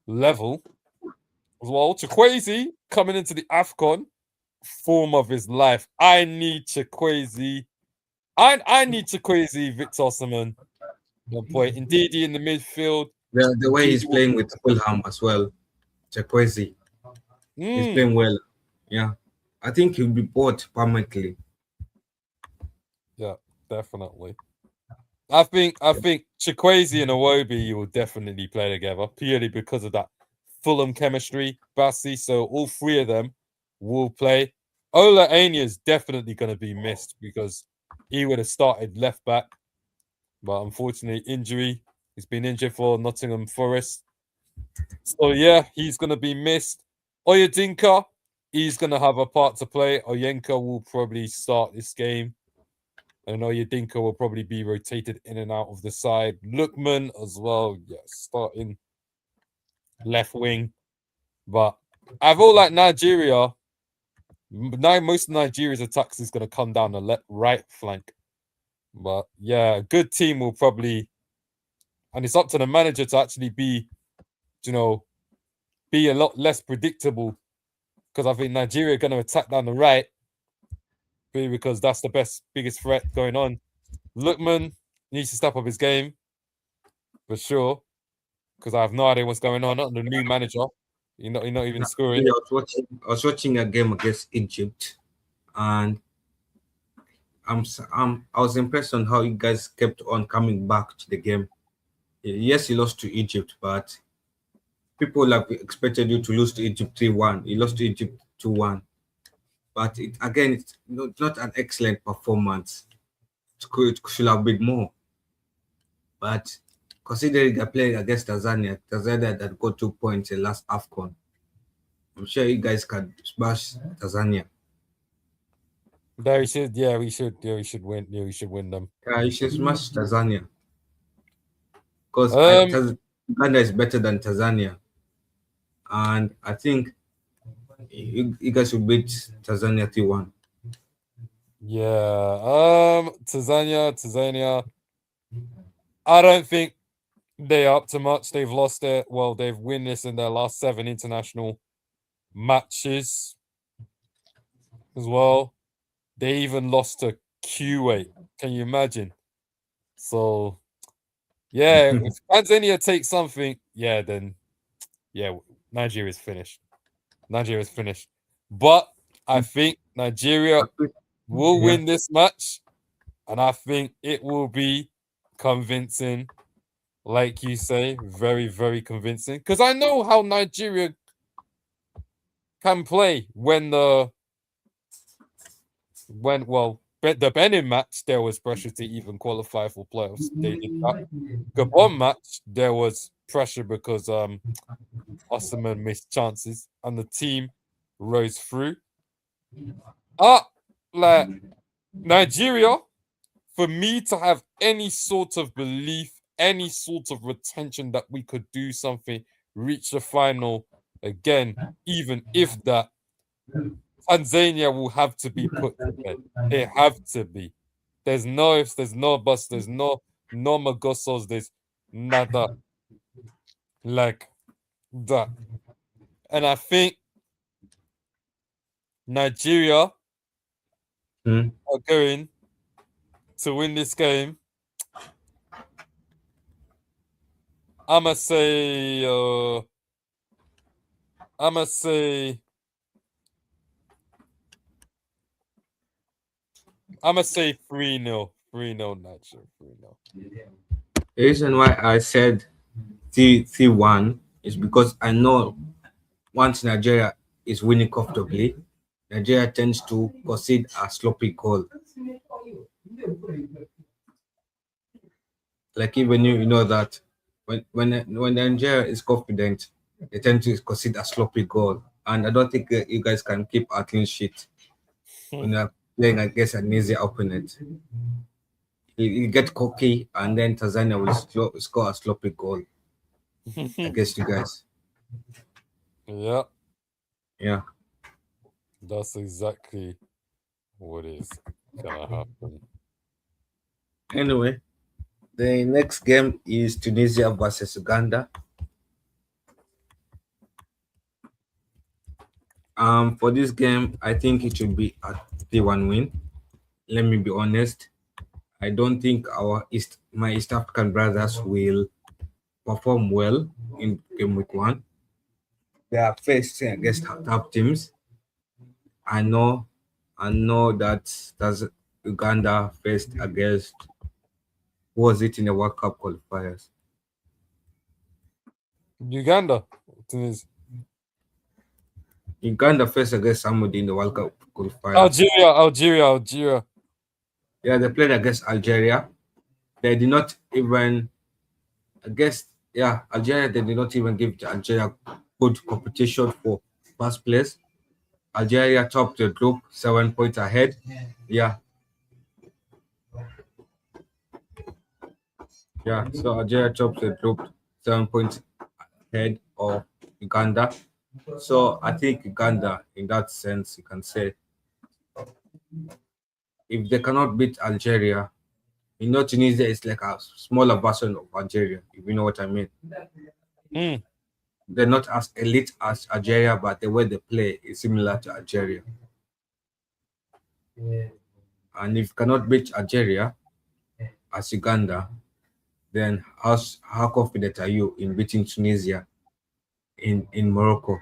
level as well. Chukwueze coming into the AFCON, form of his life. I need Chukwueze. I need Chukwueze, Victor Osimhen. One point. Ndidi in the midfield. The way he's playing with Fulham as well. Chukwueze. He's playing well. Yeah. I think he'll be bought permanently. Yeah, definitely. I think Chukwueze and Iwobi will definitely play together purely because of that Fulham chemistry, Bassi. So all three of them will play. Ola Aina is definitely going to be missed because he would have started left back, but unfortunately injury. He's been injured for Nottingham Forest. So yeah, he's going to be missed. Oyedinka, he's going to have a part to play. Oyenka will probably start this game. And Oyedinka will probably be rotated in and out of the side. Lookman as well, starting left wing. But I feel like Nigeria, most of Nigeria's attacks is going to come down the right flank. But yeah, a good team will probably, and it's up to the manager to actually be a lot less predictable, because I think Nigeria are going to attack down the right because that's the biggest threat going on. Lookman needs to step up his game for sure, because I have no idea what's going on. Not the new manager, you're not even scoring. I was watching a game against Egypt, and I was impressed on how you guys kept on coming back to the game. Yes, you lost to Egypt, but people have expected you to lose to Egypt 3-1. You lost to Egypt 2-1. But it's not an excellent performance. It should have been more. But considering they're playing against Tanzania that got 2 points in last AFCON, I'm sure you guys can smash Tanzania. We should win. Yeah, we should win them. Yeah, you should smash Tanzania. Because Uganda is better than Tanzania. And I think you guys will beat Tanzania 3-1. Yeah. Tanzania. I don't think they're up to much. They've lost it. Well, they've won this in their last 7 international matches as well. They even lost to Kuwait. Can you imagine? So, yeah, if Tanzania takes something, then Nigeria's finished. But I think Nigeria will win this match, and I think it will be convincing, like you say, very, very convincing. Because I know how Nigeria can play when the Benin match there was pressure to even qualify for playoffs. They did that. Gabon match there was pressure because Osimhen missed chances and the team rose through. Like Nigeria, for me to have any sort of belief, any sort of retention that we could do something, reach the final again, even if that, Tanzania will have to be put to bed. They have to be. There's no ifs, there's no buts, there's no Magosos, there's nada like that. And I think Nigeria are going to win this game. I'ma say 3-0. 3-0 Nigeria. 3-0. The reason why I said C1 is because I know once Nigeria is winning comfortably, Nigeria tends to concede a sloppy goal. Like even you know that when Nigeria is confident, they tend to concede a sloppy goal, and I don't think you guys can keep a clean sheet when you're playing against an easy opponent. You get cocky, and then Tanzania will score a sloppy goal against you guys. Yeah. That's exactly what is gonna happen. Anyway, the next game is Tunisia versus Uganda. For this game, I think it should be a 3-1 win. Let me be honest. I don't think my East African brothers will perform well in Gameweek 1. They are facing against top teams. I know that Uganda faced against, who was it in the World Cup qualifiers? Uganda. Uganda faced against somebody in the World Cup qualifiers. Algeria. Yeah, they played against Algeria. They did not even, Algeria, they did not even give Algeria good competition for first place. Algeria topped the group 7 points ahead. Yeah, so Algeria topped the group 7 points ahead of Uganda. So I think Uganda, in that sense, you can say, if they cannot beat Algeria, Tunisia is like a smaller version of Algeria, if you know what I mean. They're not as elite as Algeria, but the way they play is similar to Algeria. And if you cannot beat Algeria as Uganda, then how confident are you in beating Tunisia in Morocco?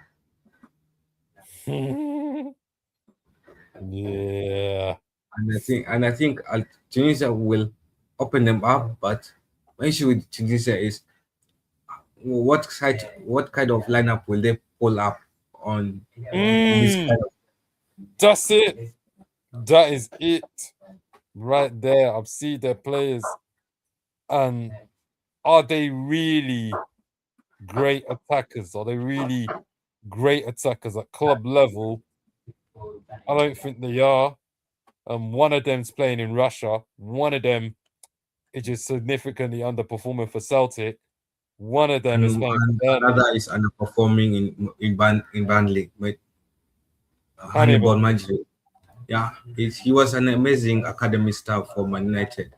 Yeah. And I think Tunisia will open them up, but my issue with Tunisia is what kind of lineup will they pull up on this kind of? That's it. That is it. Right there. I've seen their players. And are they really great attackers? Are they really great attackers at club level? I don't think they are. One of them's playing in Russia. One of them is just significantly underperforming for Celtic. One of them is playing. Another is underperforming in Burnley with Hannibal Majid. Yeah, he was an amazing academy staff for Man United,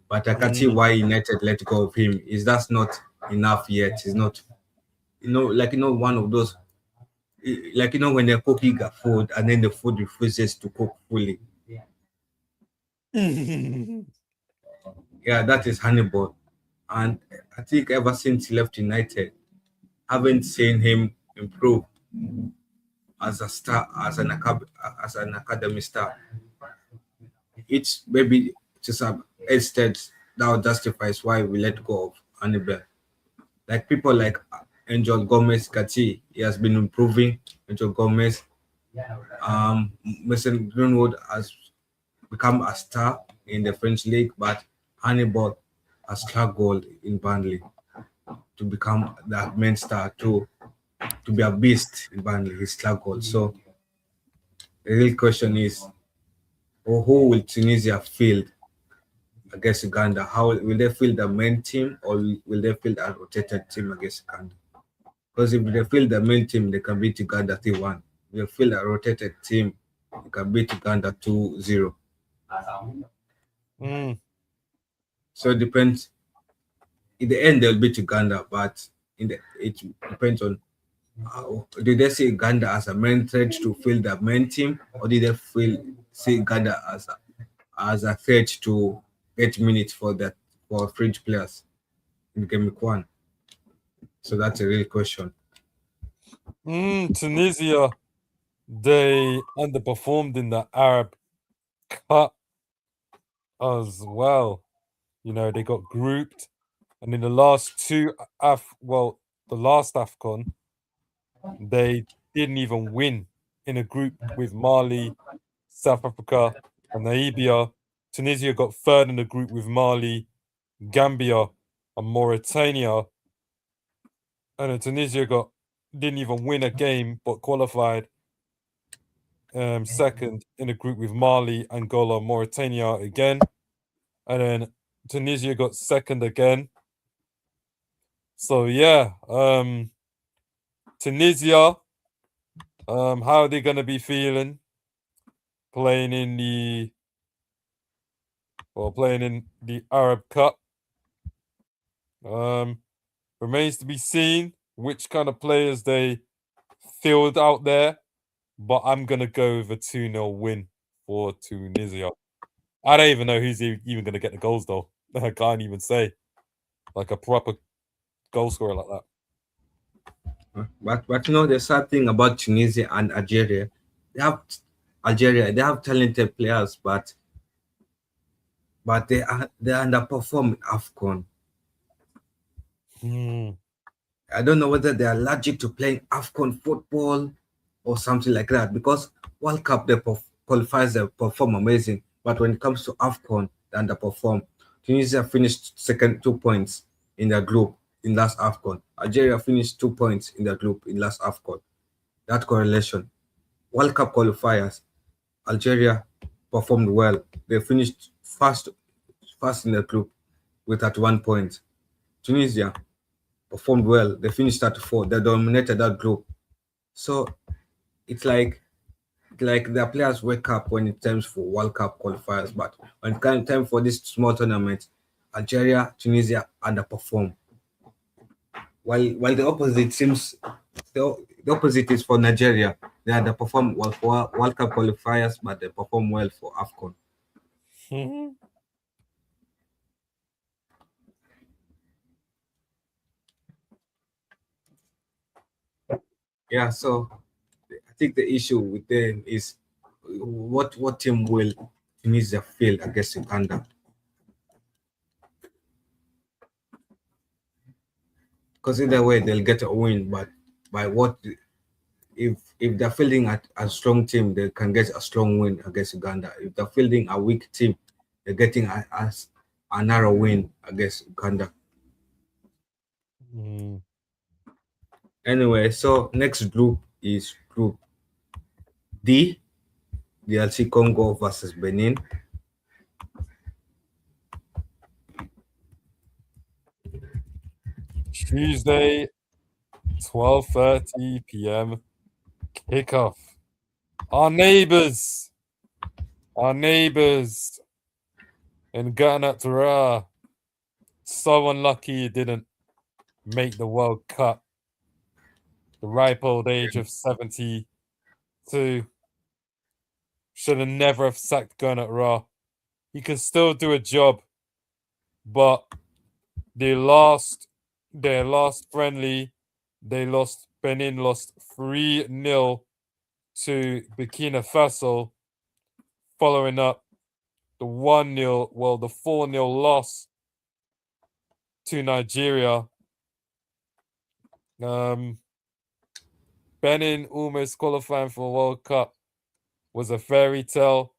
but I can see why United let go of him. Is that's not enough yet? He's not, one of those, when they're cooking a food and then the food refuses to cook fully. Yeah, that is Hannibal. And I think ever since he left United, I haven't seen him improve. as a star, as an academy star. It's maybe to some extent that justifies why we let go of Hannibal. Like people like Angel Gomez Kati, he has been improving. Angel Gomez, Mason Greenwood has become a star in the French league, but Hannibal has struggled in Burnley to become the main star to be a beast in Burnley. He struggled. So the real question is, who will Tunisia field against Uganda? How will they field the main team, or will they field a rotated team against Uganda? Because if they field the main team, they can beat Uganda 3-1. If they field a rotated team, they can beat Uganda 2-0. So it depends. In the end, they'll beat Uganda, but it depends on did they see Uganda as a main threat to field the main team, or did they see Uganda as a threat to 8 minutes for fringe players in Gameweek 1? So that's a real question. Tunisia, they underperformed in the Arab Cup as well. You know, they got grouped, and in the last the last AFCON, they didn't even win in a group with Mali, South Africa, and Namibia. Tunisia got third in the group with Mali, Gambia, and Mauritania. And then Tunisia didn't even win a game, but qualified second in a group with Mali, Angola, Mauritania again. And then Tunisia got second again. So yeah, Tunisia, how are they gonna be feeling playing in the Arab Cup? Remains to be seen which kind of players they field out there, but I'm gonna go with a 2-0 win for Tunisia. I don't even know who's even gonna get the goals though. I can't even say like a proper goal scorer like that. But you know the sad thing about Tunisia and Algeria, they have talented players, but they underperform AFCON. I don't know whether they're allergic to playing AFCON football or something like that, because World Cup qualifiers they perform amazing, but when it comes to AFCON they underperform. Tunisia finished second, 2 points in their group in last AFCON. Algeria finished 2 points in their group in last AFCON. That correlation. World Cup qualifiers, Algeria performed well. They finished first in the group with 31 points. Tunisia performed well. They finished at 4. They dominated that group. So it's like the players wake up when it's time for World Cup qualifiers, but when it comes time for this small tournament, Algeria, Tunisia underperform. While the opposite seems the opposite is for Nigeria. They underperform well for World Cup qualifiers, but they perform well for AFCON. Yeah, so I think the issue with them is what team will Tunisia field against Uganda? Because either way they'll get a win, but by what if they're fielding a strong team, they can get a strong win against Uganda. If they're fielding a weak team, they're getting a narrow win against Uganda. Anyway, so next group is Group D, DRC Congo versus Benin. Tuesday, 12:30 p.m. kickoff. Our neighbors in Ghana, so unlucky it didn't make the World Cup. The ripe old age of 72. Should have never have sacked Ghana. He can still do a job, but their last friendly, Benin lost 3-0 to Burkina Faso, following up the 1-0, well, the 4-0 loss to Nigeria. Benin almost qualifying for World Cup was a fairy tale.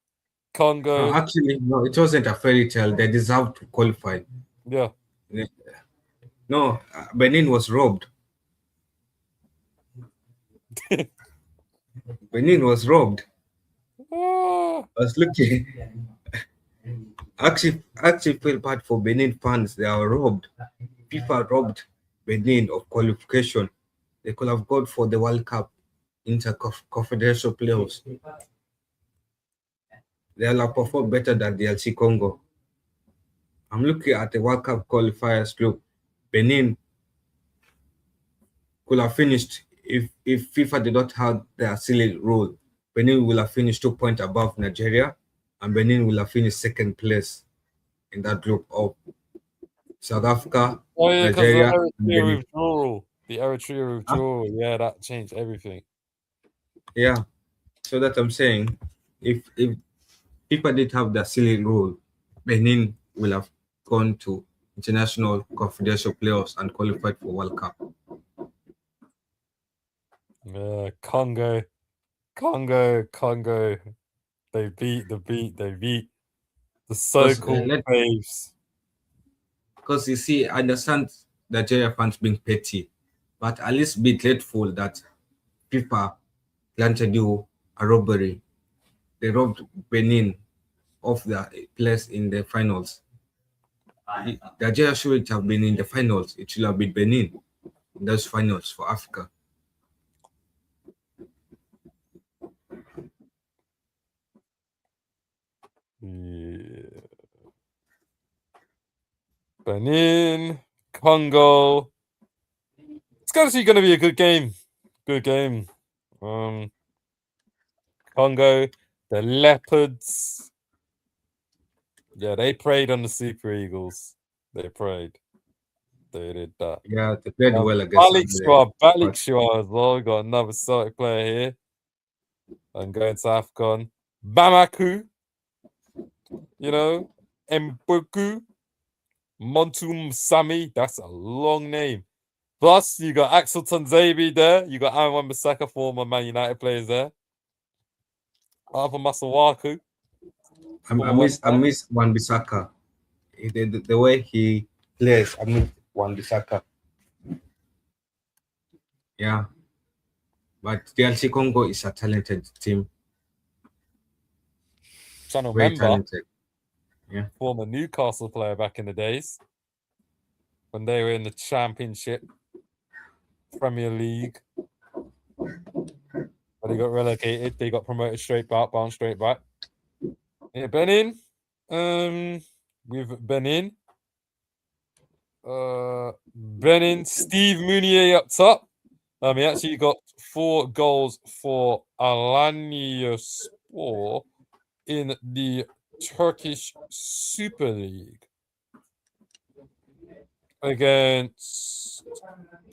Congo, No, actually, no, it wasn't a fairy tale. They deserved to qualify. yeah. No, Benin was robbed. Benin was robbed. Ah, I was looking. Actually feel bad for Benin fans. They are robbed. FIFA robbed Benin of qualification. They could have gone for the World Cup confederation playoffs. They'll have performed better than the LC Congo. I'm looking at the World Cup qualifiers group. Benin could have finished if FIFA did not have their silly rule. Benin will have finished 2 points above Nigeria, and Benin will have finished second place in that group of South Africa, oh yeah, because Nigeria, the and Eritrea Benin. withdrawal. The Eritrea withdrawal. Yeah, that changed everything. Yeah, so that I'm saying, if FIFA did have the silly rule, Benin will have gone to international confidential playoffs and qualified for World Cup. Congo. They beat the so-called faves. Because you see, I understand Nigeria fans being petty, but at least be grateful that FIFA granted you a robbery. They robbed Benin of their place in the finals. Nigeria shouldn't have been in the finals. It should have been Benin in those finals for Africa. Yeah. Benin, Congo. It's actually going to be a good game. Good game. Congo, the Leopards. Yeah, they preyed on the Super Eagles. They preyed. They did that. Yeah, they played well against Balikshua as well. We got another Celtic player here. I'm going to AFCON. Bamako. You know, Mboku. Montum Sami. That's a long name. Plus, you got Axel Tanzabi there. You got Anwan Bissaka, former Man United players there. Arthur Masawaku. I miss Wan-Bissaka. The way he plays, I miss Wan-Bissaka. Yeah. But DRC Congo is a talented team. Very talented. Yeah. Former Newcastle player back in the days when they were in the Championship, Premier League. But they got relegated. They got promoted straight back, bounced straight back. Yeah, Benin. With Benin. Benin, Steve Mounier up top. He actually got 4 goals for Alanyaspor in the Turkish Super League against.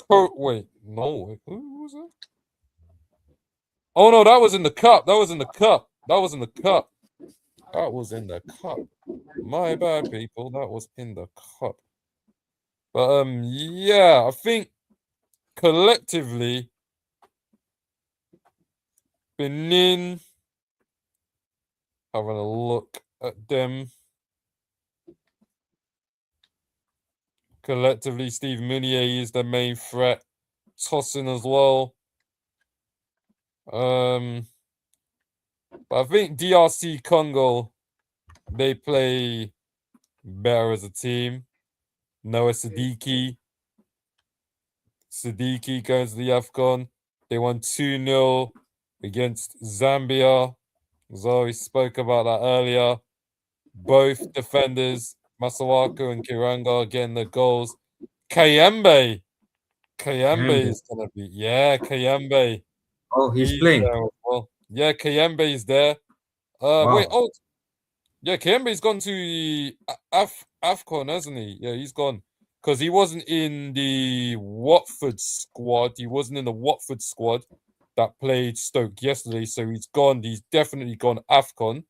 Wait, no, who was it? Oh no, that was in the cup. That was in the cup. My bad, people. That was in the cup. But yeah, I think collectively, Benin, having a look at them. Collectively, Steve Mounier is the main threat. Tossing as well. But I think DRC Congo, they play better as a team. Noah Siddiqui goes to the AFCON. They won 2-0 against Zambia. Zoe spoke about that earlier. Both defenders, Masawaku and Kiranga, getting the goals. Kayembe is gonna be Kayembe. Oh, he's playing. There as well. Yeah, Kayembe is there. Wow. Wait, yeah, Kayembe's gone to the AFCON, hasn't he? Yeah, he's gone. Because he wasn't in the Watford squad. that played Stoke yesterday. So he's gone. He's definitely gone AFCON.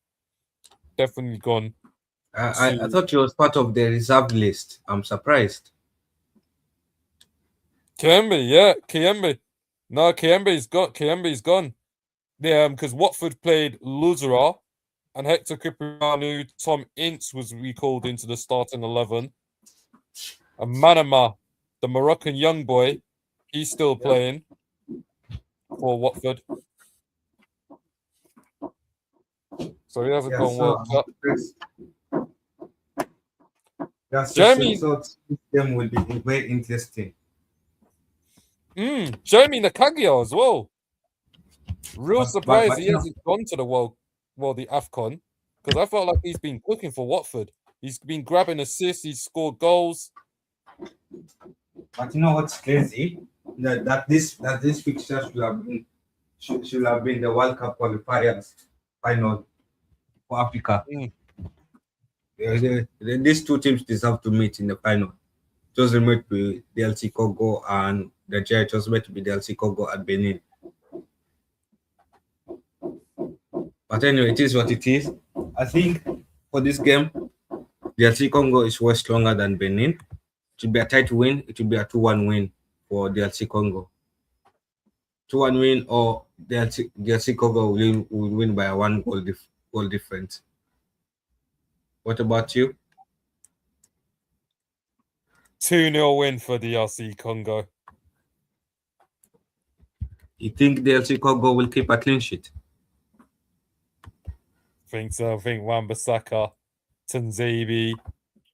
Definitely gone. I thought he was part of the reserve list. I'm surprised. Kiembe, yeah, Kiembe. No, Kiembe's gone. Yeah, because Watford played Luzera and Hector Cipriano. Tom Ince was recalled into the starting 11. And Manama, the Moroccan young boy, he's still playing for Watford. So he hasn't gone World Cup. Jeremy, so this game will be very interesting. Jeremy Nakagia as well. Real surprise he hasn't gone to the the AFCON, because I felt like he's been cooking for Watford. He's been grabbing assists, he's scored goals. But you know what's crazy? That this fixture should have been the World Cup qualifiers final for Africa. These two teams deserve to meet in the final. It was meant to be DLC Congo and Nigeria. It was meant to be DLC Congo and Benin. But anyway, it is what it is. I think for this game, DLC Congo is way stronger than Benin. It will be a tight win. It will be a 2-1 win for DLC Congo. 2-1 win, or DLC Congo will win by a 1 goal difference. What about you? 2-0 win for DLC Congo. You think DLC Congo will keep a clean sheet? I think so. I think Wan-Bissaka, Tanzebi,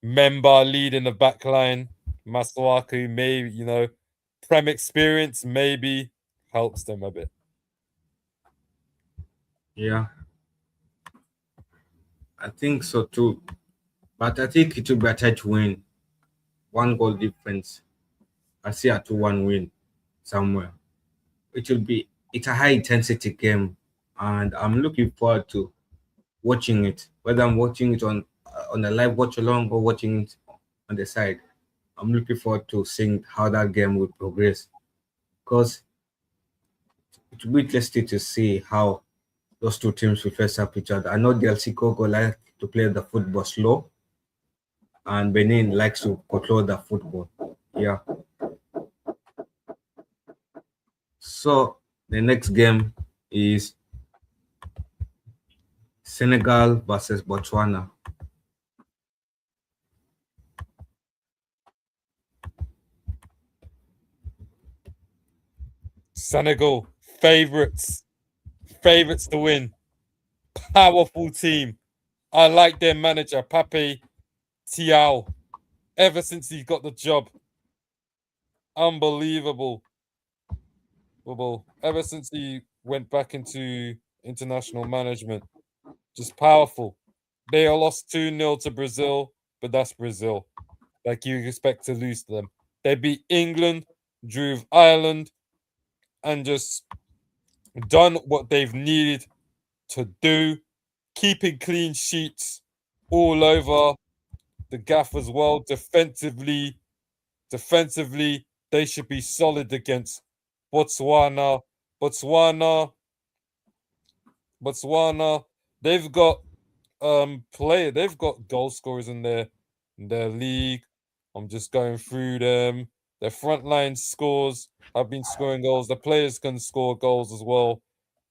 Memba leading the back line, Masuaku, maybe, Prem experience maybe helps them a bit. Yeah. I think so too. But I think it will be a tight win. 1 goal difference. I see a 2-1 win somewhere. It's a high intensity game, and I'm looking forward to watching it. Whether I'm watching it on a live watch along or watching it on the side, I'm looking forward to seeing how that game will progress. Because it will be interesting to see how those two teams will face up each other. I know DLC Congo like to play the football slow, and Benin likes to control the football. Yeah. So the next game is Senegal versus Botswana. Senegal, favorites to win. Powerful team. I like their manager, Pape Thiaw. Ever since he got the job. Unbelievable. Ever since he went back into international management. Just powerful. They lost 2-0 to Brazil, but that's Brazil. Like you expect to lose to them. They beat England, drew with Ireland, and just done what they've needed to do, keeping clean sheets all over the gaff as well. Defensively, they should be solid against Botswana. They've got they've got goal scorers in their league. I'm just going through them. Their frontline scores have been scoring goals. The players can score goals as well.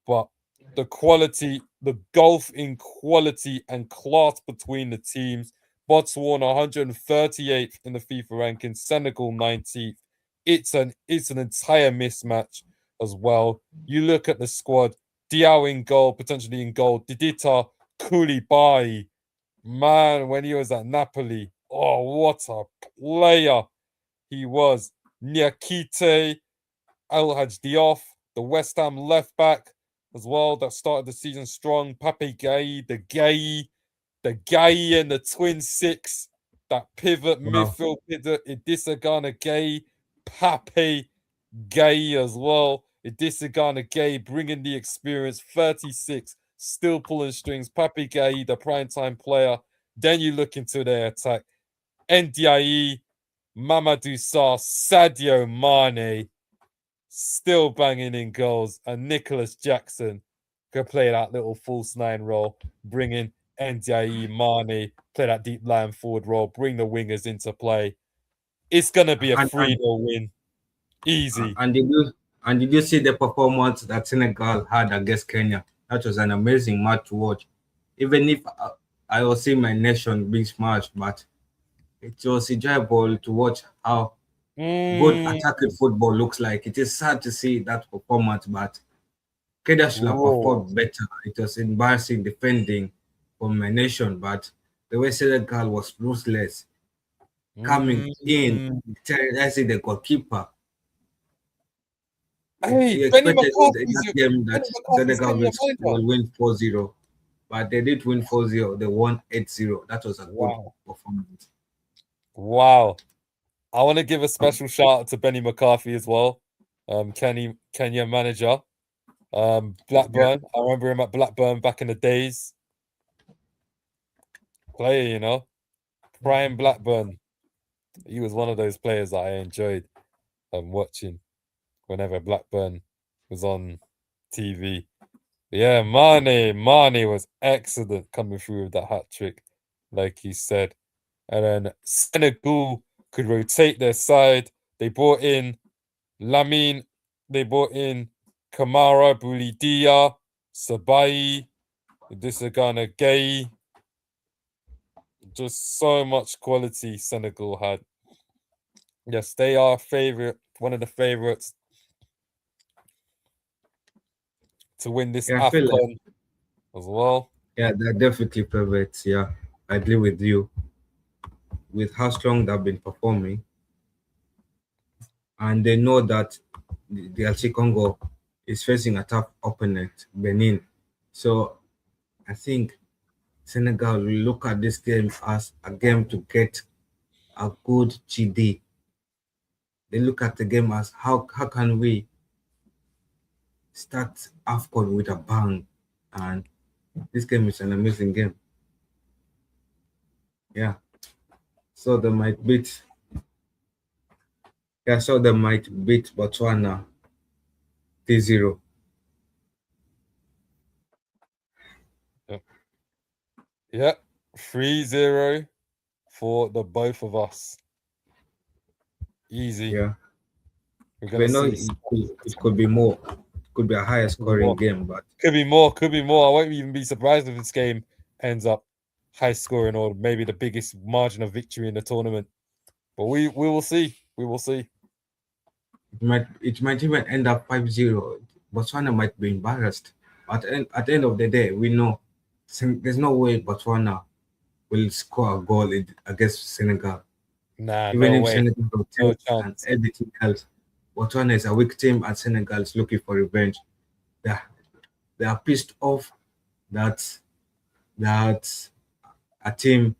But the quality, the gulf in quality and class between the teams. Botswana 138th in the FIFA ranking, Senegal 19th. It's an entire mismatch as well. You look at the squad, Diao in goal, potentially in goal, Didita Koulibaly. Man, when he was at Napoli, oh, what a player he was. Niakite, El-Hadj Diop, the West Ham left back as well, that started the season strong. Pape Gueye, the Gueye and the twin six, that pivot midfield pivot, Idrissa Gana Gueye, Pape Gueye as well. Idrissa Gana Gueye bringing the experience, 36, still pulling strings. Pape Gueye, the primetime player. Then you look into their attack. Ndiaye, Mamadou Sarr, Sadio Mane. still banging in goals, and Nicholas Jackson can play that little false nine role, bring in Ndiaye, Mane, play that deep line forward role, bring the wingers into play. It's gonna be a And 3-0 win. Easy. and did you see the performance that Senegal had against Kenya? That was an amazing match to watch. Even if I was seeing my nation being smashed, but it was enjoyable to watch how good attacking football looks like. It is sad to see that performance, but Kenya should have performed better. It was embarrassing defending for my nation, but the way Senegal was ruthless, coming in, terrorizing the goalkeeper. Hey, You Benny expected in McCarthy's that game that Senegal getting your mind up. will win 4-0, but they did win 4-0. They won 8-0. That was a good performance. Wow. I want to give a special shout out to Benny McCarthy as well. Kenya manager. Blackburn. I remember him at Blackburn back in the days. Player, you know. Prime Blackburn. He was one of those players that I enjoyed watching whenever Blackburn was on TV. Yeah, Mane was excellent coming through with that hat trick, like you said. And then Senegal could rotate their side. They brought in Lamine, they brought in Kamara, Bulidia, Sabai, Disagana Gay. Just so much quality Senegal had. Yes, they are one of the favorites to win this AFCON as well. Yeah, they're definitely favorites. Yeah, I agree with you. With how strong they've been performing, and they know that the DRC Congo is facing a tough opponent, Benin. So I think Senegal will look at this game as a game to get a good GD. They look at the game as how can we start AFCON with a bang, and this game is an amazing game. Yeah. So they might beat. Yeah, so they might beat Botswana 3-0. Yeah, 3-0 for the both of us. Easy. Yeah. We're gonna see. It could be more. It could be a higher scoring game, but could be more. I won't even be surprised if this game ends up high scoring or maybe the biggest margin of victory in the tournament. But we will see. We will see. it might even end up 5-0. Botswana might be embarrassed. At the end of the day, we know there's no way Botswana will score a goal against Senegal. Nah, Even no if way. Senegal rotates and everything else, Botswana is a weak team and Senegal is looking for revenge. They are pissed off that a team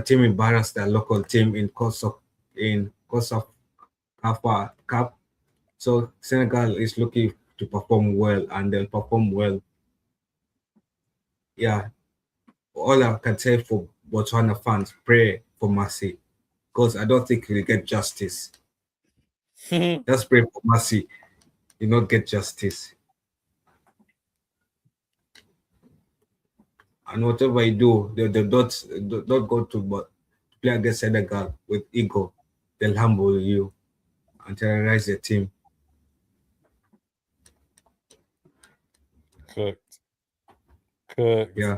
embarrassed their local team in course of Cup. So Senegal is looking to perform well, and they'll perform well. Yeah, all I can say for Botswana fans, pray for mercy, because I don't think we'll get justice. Just pray for mercy, you not get justice. And whatever you do, they don't go to play against Senegal with ego. They'll humble you and terrorize the team. Cooked. Yeah.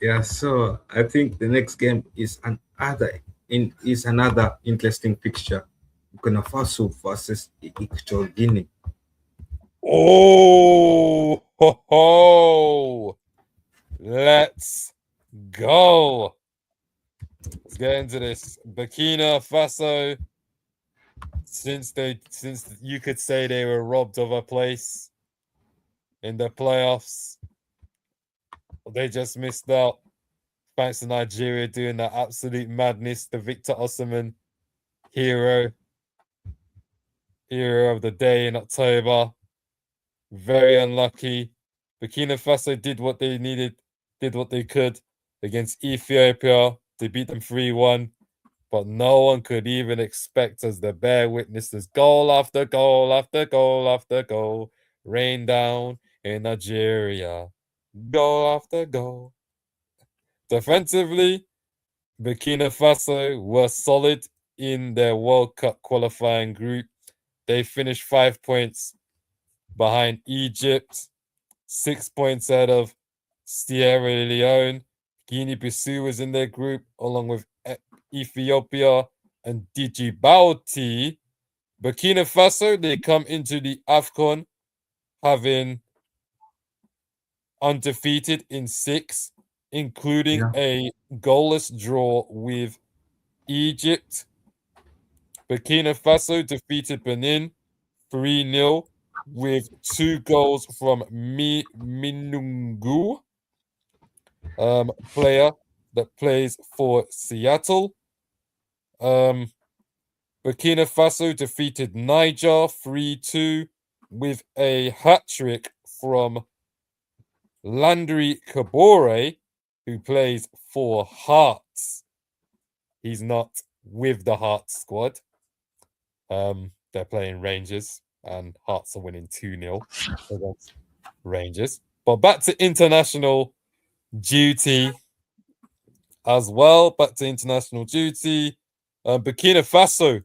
Yeah, so I think the next game is another interesting fixture. Burkina Faso versus Equatorial Guinea. Oh, ho, ho. Let's go. Let's get into this. Burkina Faso, since you could say they were robbed of a place in the playoffs, they just missed out. Thanks to Nigeria doing that absolute madness. The Victor Osimhen hero of the day in October. Very unlucky. Burkina Faso did what they needed, did what they could against Ethiopia. They beat them 3-1. But no one could even expect us to bear witness as goal after goal after goal after goal rain down in Nigeria. Goal after goal. Defensively, Burkina Faso were solid in their World Cup qualifying group. They finished 5 points behind Egypt, 6 points out of Sierra Leone. Guinea-Bissau was in their group, along with Ethiopia and Djibouti. Burkina Faso, they come into the AFCON having undefeated in 6, including a goalless draw with Egypt. Burkina Faso defeated Benin 3-0 with 2 goals from Minungu, player that plays for Seattle. Burkina Faso defeated Niger 3-2 with a hat-trick from Landry Kabore, who plays for Hearts. He's not with the Hearts squad. They're playing Rangers, and Hearts are winning 2-0 against Rangers. But back to international duty as well. Back to international duty. Burkina Faso,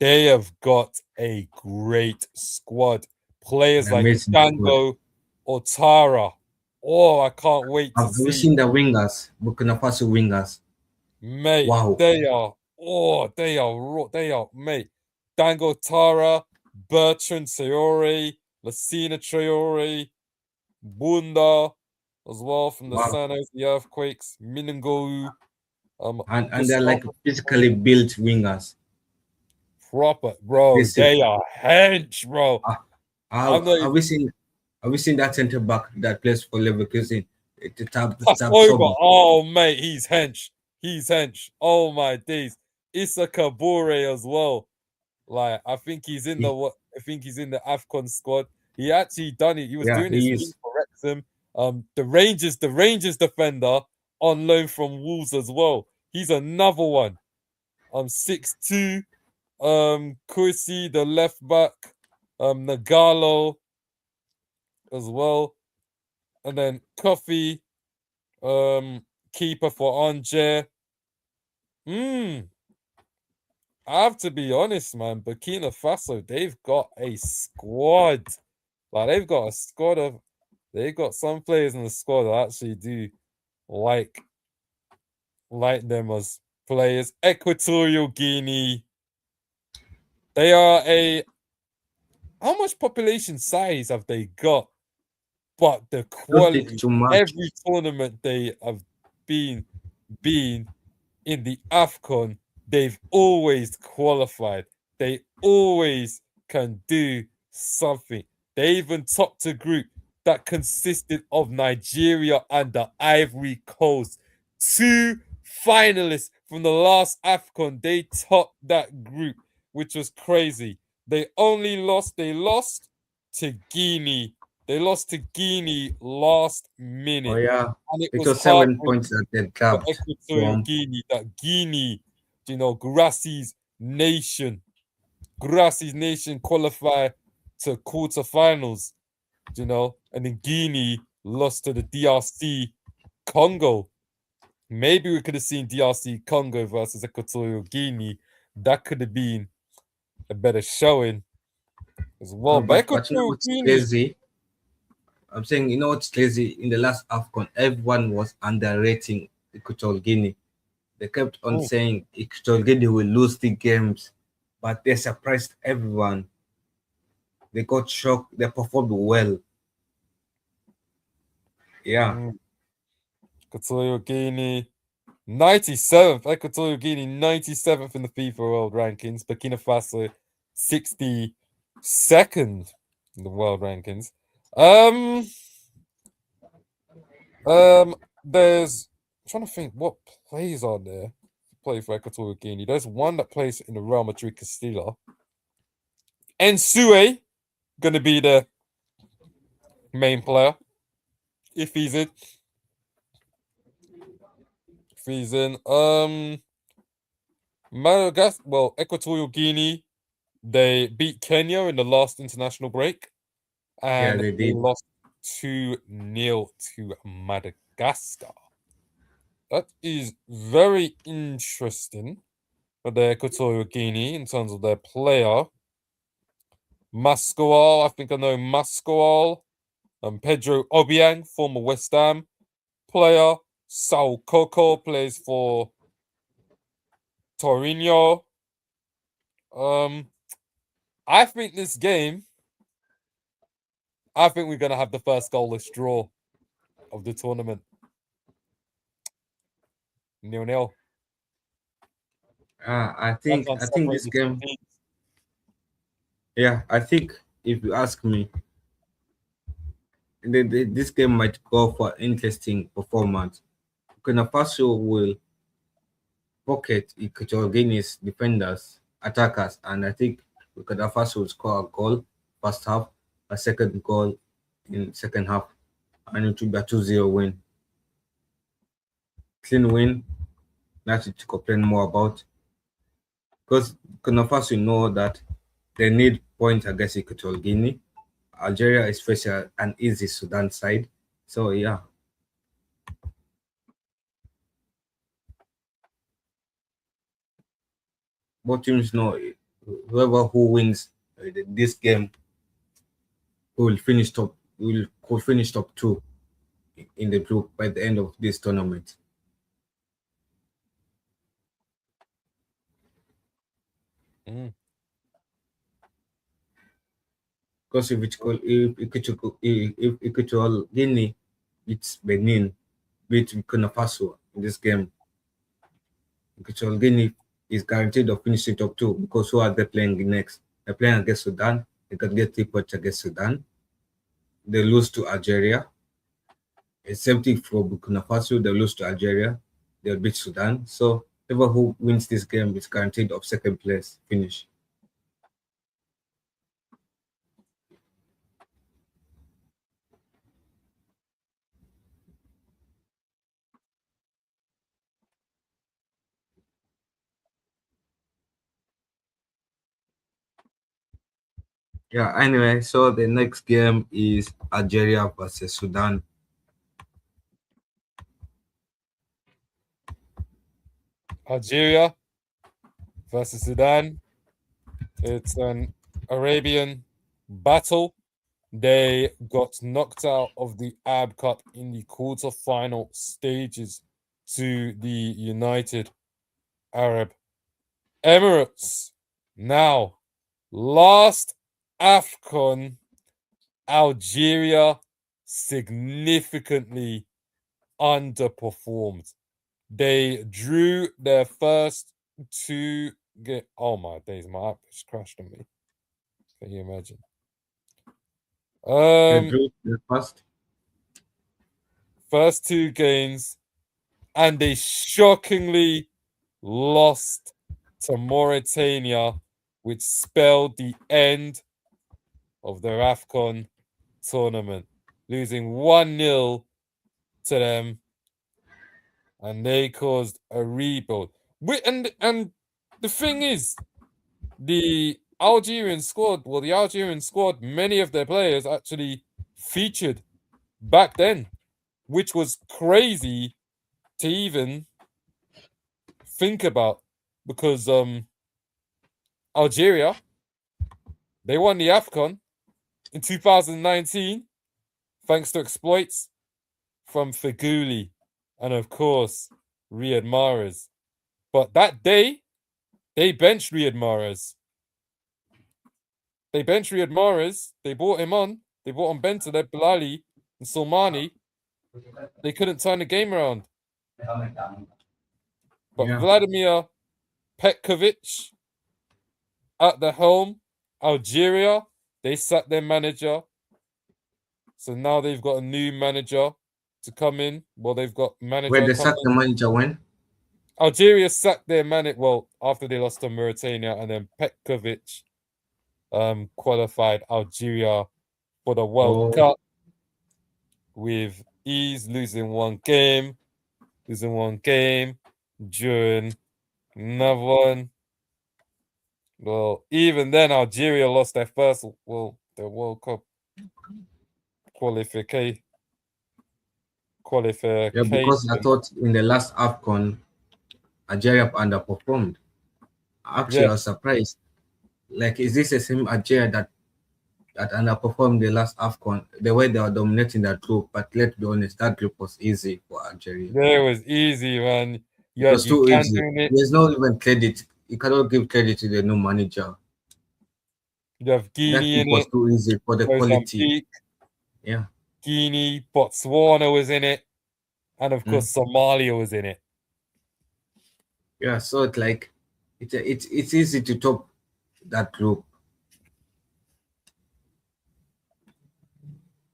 they have got a great squad. Players like Dango or Tara. Oh, I can't wait to see. Have you seen the wingers? Burkina Faso wingers. Mate, Wow. they are raw. Mate. Dango Tara, Bertrand Traore, Lassina Traore, Bunda as well from the San Jose Earthquakes, Minungo. And they're like physically built wingers. Proper, bro. They are hench, bro. Have we seen that centre back that plays for Leverkusen? Oh, mate, he's hench. Oh my days. Issa Kabore as well. Like, I think he's in the AFCON squad. He actually done it. He was doing his thing for Wrexham. The Rangers defender on loan from Wolves as well. He's another one. 6'2". Kursi, the left back. Nagalo as well. And then Kofi, keeper for Angers. I have to be honest, man. Burkina Faso, they've got a squad. Like, they've got some players in the squad that actually do like them as players. Equatorial Guinea. They are how much population size have they got? But the quality, every tournament they have been in the AFCON, they've always qualified. They always can do something. They even topped a group that consisted of Nigeria and the Ivory Coast. 2 finalists from the last AFCON. They topped that group, which was crazy. They lost to Guinea. They lost to Guinea last minute. Oh, yeah. And it was 7 points that they grabbed. Equatorial Guinea, Grassie's nation qualify to quarterfinals, and then Guinea lost to the DRC Congo. Maybe we could have seen DRC Congo versus Equatorial Guinea. That could have been a better showing as well. But you know what's crazy? I'm saying, you know what's crazy? In the last AFCON, everyone was underrating Equatorial Guinea. They kept on saying Equatorial Guinea will lose the games, but they surprised everyone. They got shocked. They performed well. Yeah. Equatorial Guinea, 97th. Equatorial Guinea, 97th in the FIFA World Rankings. Burkina Faso, 62nd in the World Rankings. There's, I'm trying to think what plays are there to play for Equatorial Guinea. There's one that plays in the Real Madrid Castilla. Ensue gonna be the main player. if he's in. If he's in. Madagascar, well, Equatorial Guinea, they beat Kenya in the last international break, and they they did. lost 2-0 to Madagascar. That is very interesting for the Equatorial Guinea in terms of their player. Mascoal, I think I know Mascoal. Pedro Obiang, former West Ham player. Sao Coco plays for Torino. I think this game, I think we're going to have the first goalless draw of the tournament. 0-0. I think this game. Yeah, I think if you ask me, this game might go for interesting performance. Burkina Faso will pocket Equatorial Guinea's defenders, attackers, and I think Burkina Faso will score a goal first half, a second goal in second half, and it will be a 2-0 win. Clean win, nothing to complain more about. Because Burkina Faso know that they need points against Equatorial Guinea. Algeria is facing an easy Sudan side. So yeah. Both teams know whoever who wins this game will finish top could finish top 2 in the group by the end of this tournament. Because if Equatorial Guinea beats Benin, beats Burkina Faso in this game, Equatorial Guinea is guaranteed of finishing top 2 because who are they playing next? They're playing against Sudan. They can get 3 points against Sudan. They lose to Algeria. It's same thing for Burkina Faso. They lose to Algeria. They'll beat Sudan. So whoever who wins this game is guaranteed of second place finish. Yeah, anyway, so the next game is Algeria versus Sudan. Algeria versus Sudan. It's an Arabian battle. They got knocked out of the AFCON Cup in the quarterfinal stages to the United Arab Emirates. Now, last AFCON, Algeria significantly underperformed. They drew their first 2 oh my days, my app just crashed on me. Can you imagine? They drew the first 2 games, and they shockingly lost to Mauritania, which spelled the end of their AFCON tournament, losing 1-0 to them, and they caused a rebuild. And the thing is, the Algerian squad, many of their players actually featured back then, which was crazy to even think about, because Algeria, they won the AFCON in 2019 thanks to exploits from Feghouli and of course Riyad Mahrez. But that day, they benched Riyad Mahrez. They brought him on. They brought on Bentaleb, Bilali, and Soleimani. They couldn't turn the game around. But Vladimir Petkovic at the helm, Algeria, they sacked their manager. So now they've got a new manager to come in. Well, they've got manager. Where they sacked the manager when? Algeria sacked their manager, well, after they lost to Mauritania, and then Petkovic qualified Algeria for the World Cup with ease, losing one game, during another one. Well, even then, Algeria lost their first, the World Cup qualification. Yeah, because I thought in the last AFCON, Algeria underperformed. Actually, I was surprised. Like, is this the same Algeria that underperformed the last AFCON? The way they were dominating that group, but let's be honest, that group was easy for Algeria. Yeah, it was easy, man. You It had was too Uganda easy. in it. There's no even credit. You cannot give credit to the new manager. You have That Guinea group in was it. too easy for the quality. Mozambique, Yeah. Guinea, Botswana was in it, and of course Somalia was in it. Yeah, so it's like it's easy to top that group.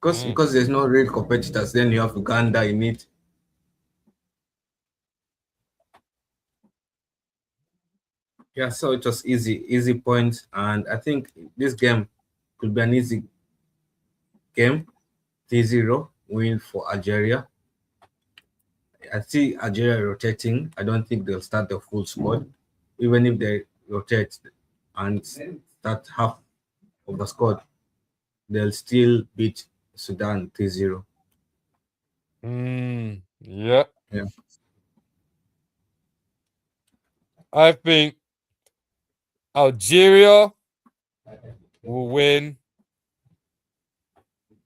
Because there's no real competitors, then you have Uganda in it. Yeah, so it was easy points, and I think this game could be an easy game. 3-0 win for Algeria. I see Algeria rotating. I don't think they'll start the full squad. Even if they rotate and start half of the squad, they'll still beat Sudan 3-0. Yeah. Yeah. I think Algeria will win.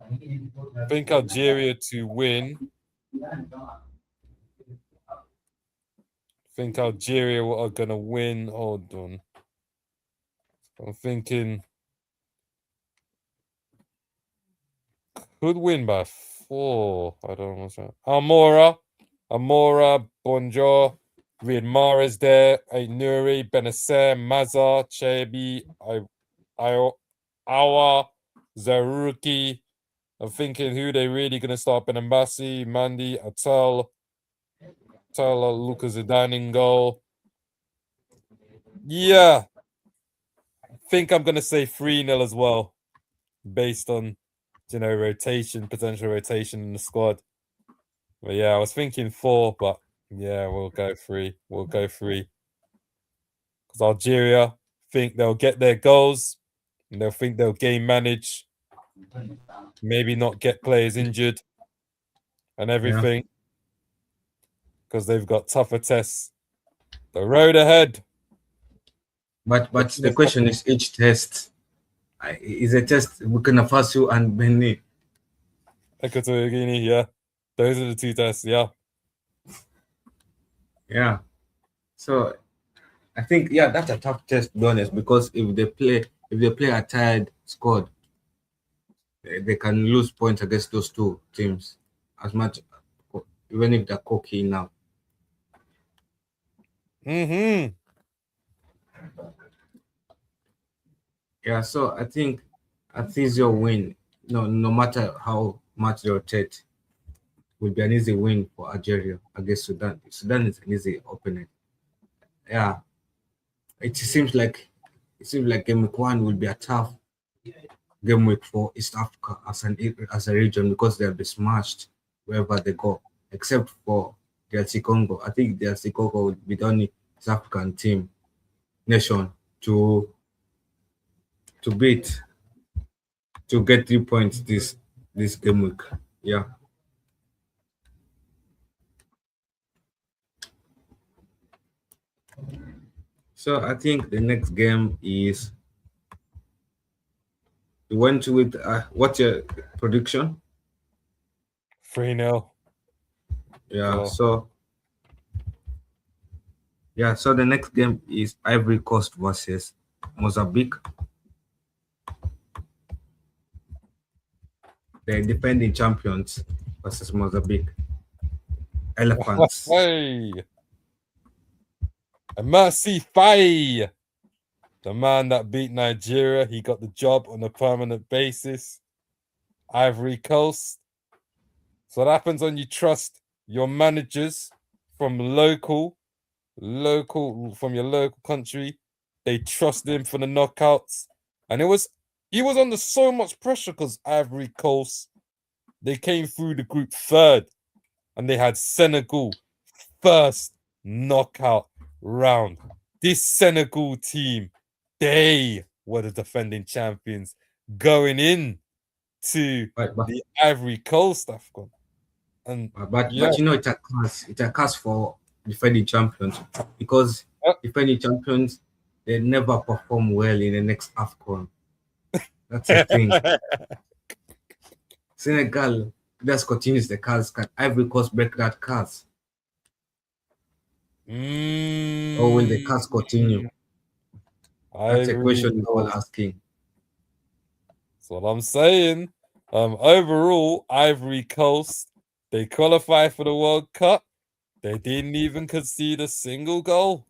I think Algeria to win. I think Algeria are going to win. Hold on. I'm thinking could win by 4. I don't know what's that. Amora, Bonjour, Riyad Mahrez there, Ainuri, Benacer, Mazar, Chebi, Awa, Zaruki. I'm thinking who they really going to start. Benambasi, Mandi, Atal, Lucas Zidane in goal. Yeah. I think I'm going to say 3-0 as well, based on, potential rotation in the squad. But yeah, I was thinking 4, but yeah, we'll go 3. Because Algeria think they'll get their goals and they'll think they'll game manage, maybe not get players injured and everything, because they've got tougher tests. The road ahead. But the question is, each test is a test Burkina Faso and Benin. Equatorial Guinea, yeah. Those are the 2 tests, yeah. Yeah. So I think that's a tough test to be honest, because if they play a tired squad, they can lose points against those 2 teams as much, even if they're cocky now. Yeah, so I think a 3-0 win, no matter how much they rotate, will be an easy win for Algeria against Sudan. Sudan is an easy opponent. Yeah, it seems like Gameweek 1 will be a tough Gameweek for East Africa as a region, because they'll be smashed wherever they go, except for DRC Congo. I think DRC Congo will be the only South African nation to beat, to get 3 points this game week. Yeah. So I think the next game is, you went with what's your prediction? 3-0. Yeah. So the next game is Ivory Coast versus Mozambique. The defending champions versus Mozambique. Elephants. Hey. Mercy Faye, the man that beat Nigeria, he got the job on a permanent basis. Ivory Coast. So what happens when you trust your managers from from your local country? They trust him for the knockouts. And he was under so much pressure because Ivory Coast, They came through the group third, and they had Senegal first knockout round. This Senegal team, they were the defending champions going in to the Ivory Coast AFCON. And but you know, it's a curse for defending champions, because defending champions, they never perform well in the next AFCON. That's the thing. Senegal just continues the curse. Can Ivory Coast break that curse? Or will the curse continue? That's a question we're all asking. That's what I'm saying. Overall, Ivory Coast, they qualify for the World Cup. They didn't even concede a single goal.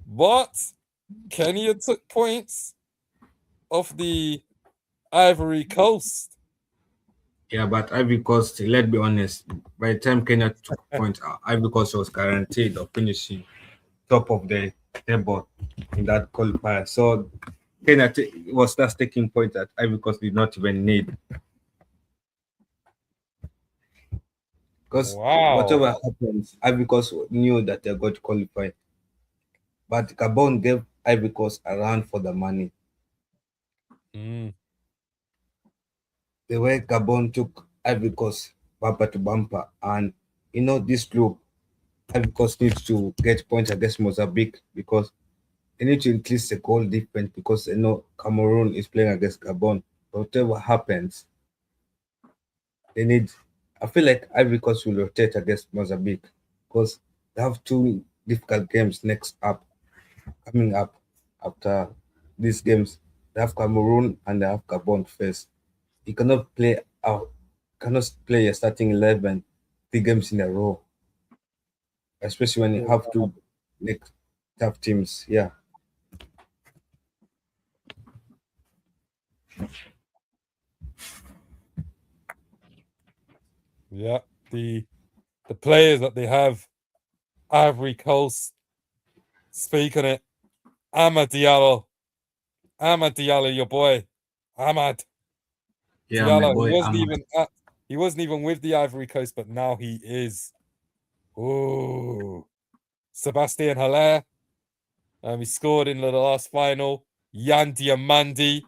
But Kenya took points off the Ivory Coast. Yeah, but Ivory Coast, let's be honest, by the time Kenya took points, Ivory Coast was guaranteed of finishing top of the table in that qualifier. So Kenya was just taking points that Ivory Coast did not even need. Because whatever happens, Ivory Coast knew that they're going to qualify. But Gabon gave Ivory Coast a run for the money. The way Gabon took Ivory Coast bumper to bumper, and you know, this group, Ivory Coast needs to get points against Mozambique because they need to increase the goal difference, because you know Cameroon is playing against Gabon. Whatever happens, they need. I feel like Ivory Coast will rotate against Mozambique because they have two difficult games coming up after these games. They have Cameroon and they have Gabon first. You cannot play a starting 11 3 games in a row, especially when you have to make tough teams. Yeah. Yeah, the players that they have, Ivory Coast, speak on it. Amad Diallo, your boy, Amad Diallo. Boy, he wasn't even with the Ivory Coast, but now he is. Ooh, Sebastien Haller. He scored in the last final. Yan Diamandi,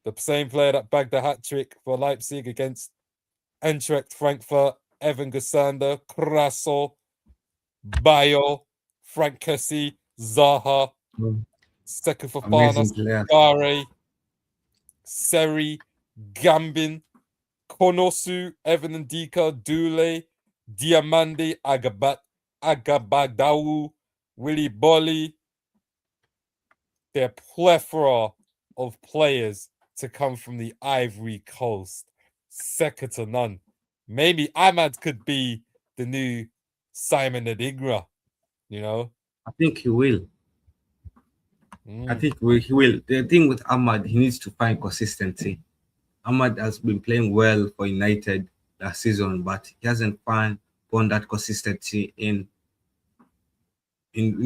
the same player that bagged the hat trick for Leipzig against Eintracht Frankfurt. Evan Gassander, Crasso, Bayo, Frank Kessie, Zaha, Sekou Fofana, Gare, Seri, Gambin, Konosu, Evan Ndika, Dule, Diamande, Agabadawu, Willy Bolly. They're plethora of players to come from the Ivory Coast. Second to none. Maybe Ahmad could be the new Simon Adigra, you know? I think he will. I think he will. The thing with Ahmad, he needs to find consistency. Ahmad has been playing well for United last season, but he hasn't found that consistency in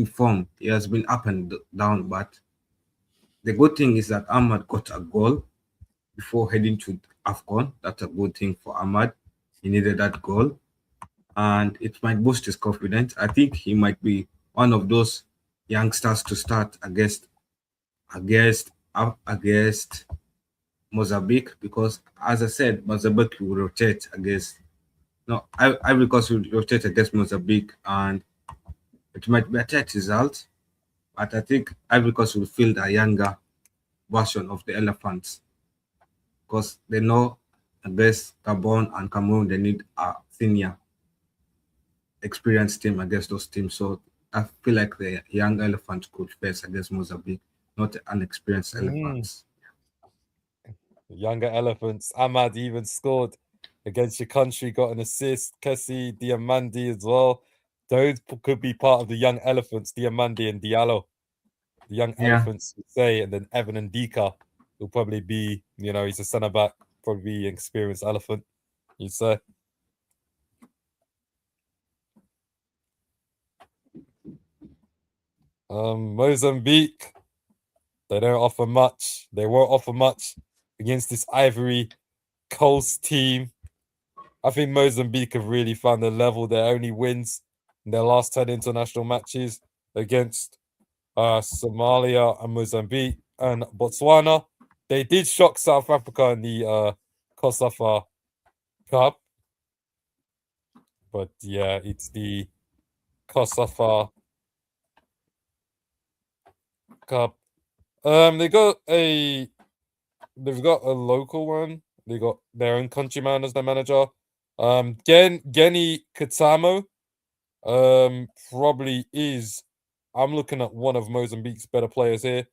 form. He has been up and down, but the good thing is that Ahmad got a goal before heading to AFCON. That's a good thing for Ahmad. He needed that goal, and it might boost his confidence. I think he might be one of those youngsters to start against Mozambique, because as I said, Mozambique will rotate against. No, Ivory Coast will rotate against Mozambique, and it might be a tight result, but I think Ivory Coast will field a younger version of the Elephants, because they know against Gabon and Cameroon they need a senior, experienced team against those teams. So I feel like the young Elephants could face against Mozambique, not the unexperienced Elephants. Younger Elephants. Ahmad even scored against your country, got an assist. Kessie, Diamandi as well. Those could be part of the young Elephants, Diamandi and Diallo. The young Elephants would say, and then Evan and Dika will probably be, you know, he's a centre back, probably an experienced Elephant, you'd say. Mozambique, they don't offer much. They won't offer much against this Ivory Coast team. I think Mozambique have really found their level. Their only wins in their last 10 international matches against Somalia and Mozambique and Botswana. They did shock South Africa in the Kosafa Cup. But yeah, it's the Kosafa Cup. They've got a local one. They got their own countryman as their manager. Geni Katamo probably is. I'm looking at one of Mozambique's better players here.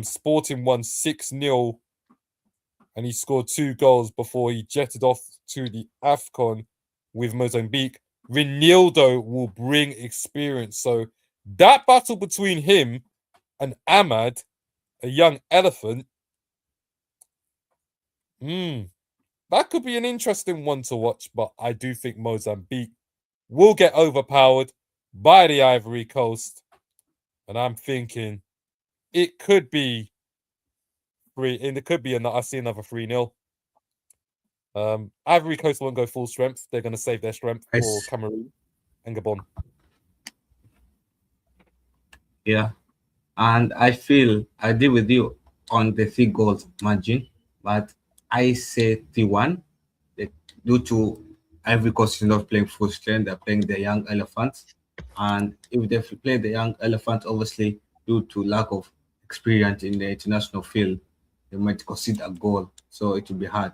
Sporting won 6-0 and he scored 2 goals before he jetted off to the AFCON with Mozambique. Rinaldo will bring experience. So that battle between him and Ahmad, a young elephant, that could be an interesting one to watch, but I do think Mozambique will get overpowered by the Ivory Coast. And I'm thinking it could be I see another 3-0. Ivory Coast won't go full strength. They're going to save their strength for Cameroon and Gabon. Yeah. And I feel I agree with you on the 3 goals margin, but I say 3-1 due to Ivory Coast is not playing full strength. They're playing the young elephants. And if they play the young elephants, obviously, due to lack of experience in the international field, they might concede a goal. So it will be hard.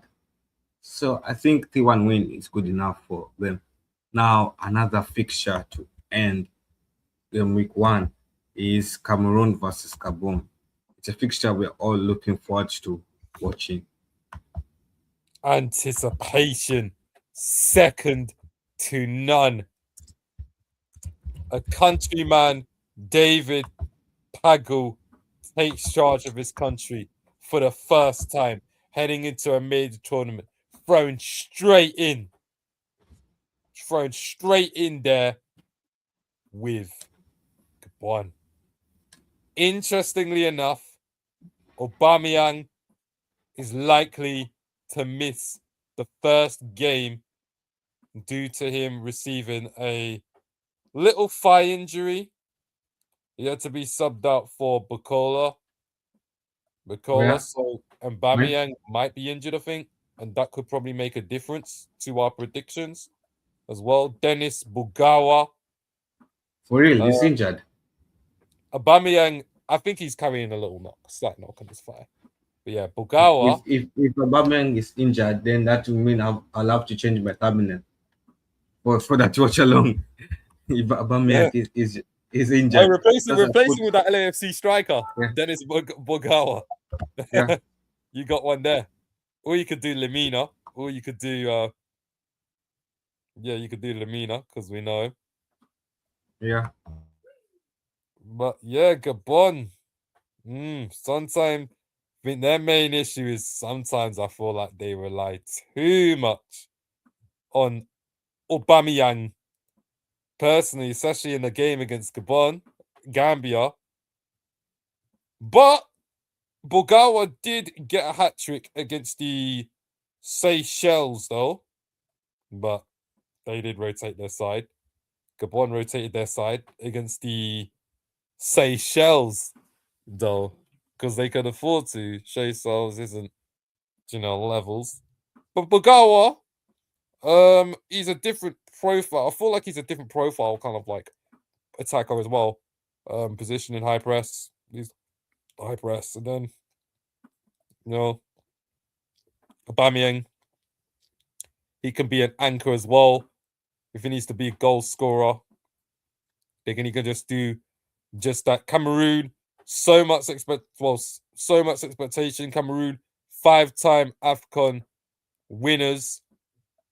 So I think 3-1 win is good enough for them. Now, another fixture to end Gameweek 1 is Cameroon versus Gabon. It's a fixture we're all looking forward to watching. Anticipation, second to none. A countryman, David Pagel, takes charge of his country for the first time, heading into a major tournament, thrown straight in there with Gabon. Interestingly enough, Aubameyang is likely to miss the first game due to him receiving a little thigh injury. He had to be subbed out for Bukola. So Aubameyang might be injured, I think, and that could probably make a difference to our predictions as well. Dennis Bugawa. For real, he's injured. Aubameyang, I think he's carrying a little slight knock on his thigh. But yeah, Bugawa. If Aubameyang is injured, then that will mean I'll have to change my cabinet for that watch along. If Aubameyang is injured, replace him with that LAFC striker, Dennis Bugawa. Yeah. You got one there. Or you could do Lamina, or you could do Lamina because we know. Yeah. But yeah, Gabon. Sometimes I think their main issue is sometimes I feel like they rely too much on Aubameyang. Personally, especially in the game against Gambia. But Bugawa did get a hat-trick against the Seychelles, though. But they did rotate their side. Gabon rotated their side against the Seychelles, though, because they could afford to. Seychelles isn't, levels. But Bugawa, he's a different profile. I feel like he's a different profile, kind of like attacker as well. Position in high press. He's high press, and then Aubameyang. He can be an anchor as well if he needs to be a goal scorer. He can just do just that. Cameroon, so much expectation. Cameroon, 5-time AFCON winners.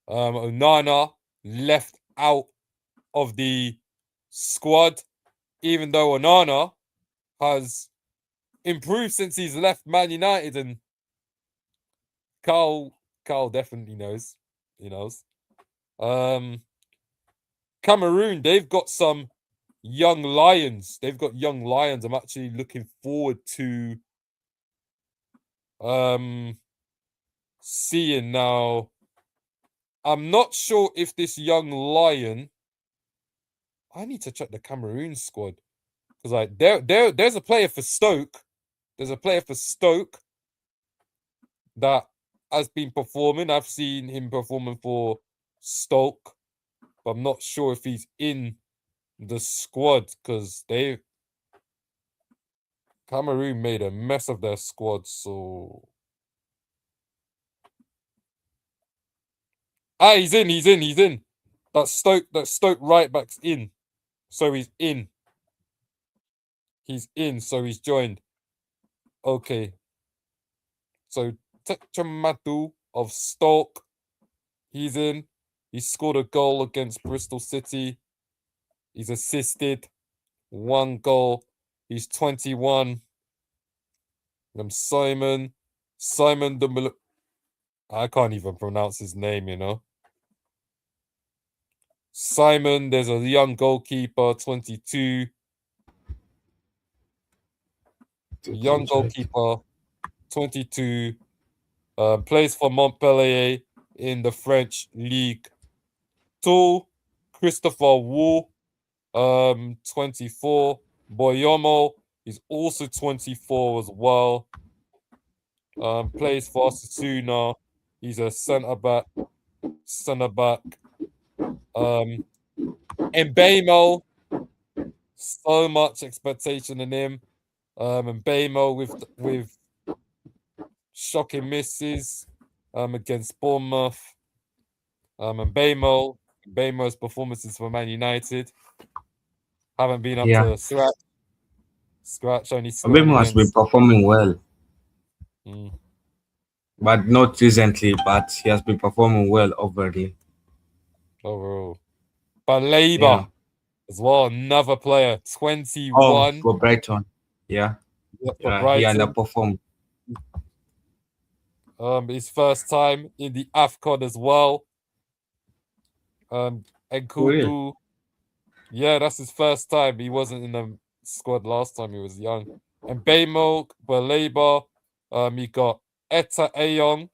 Onana left out of the squad, even though Onana has improved since he's left Man United, and Carl definitely knows. He knows. Cameroon, they've got some young lions. I'm actually looking forward to seeing now I'm not sure if this young lion. I need to check the Cameroon squad because like there's a player for Stoke. There's a player for Stoke that has been performing. I've seen him performing for Stoke, but I'm not sure if he's in the squad because Cameroon made a mess of their squad. So he's in. That Stoke right back's in. So he's in. He's in, so he's joined. Okay. So Tetramatu of Stoke, he's in. He scored a goal against Bristol City. He's assisted 1 goal. He's 21. Simon de I can't even pronounce his name, you know. Simon, there's a young goalkeeper, 22. Young goalkeeper, 22. Plays for Montpellier in the French League 2. Christopher Wu, 24. Boyomo is also 24 as well. Plays for Sasuna. He's a centre back. Mbemo, so much expectation in him. Mbemo with shocking misses against Bournemouth. Mbemo's performances for Man United haven't been up to scratch. Only scoring Mbemo has been performing well. But not recently, but he has been performing well overall. But Labour as well, another player, 21. For Brighton. Yeah, for Brighton. He underperformed. His first time in the AFCON as well. Nkudu. Yeah, that's his first time. He wasn't in the squad last time. He was young. And Bemo, Baleba. He got Etta Ayong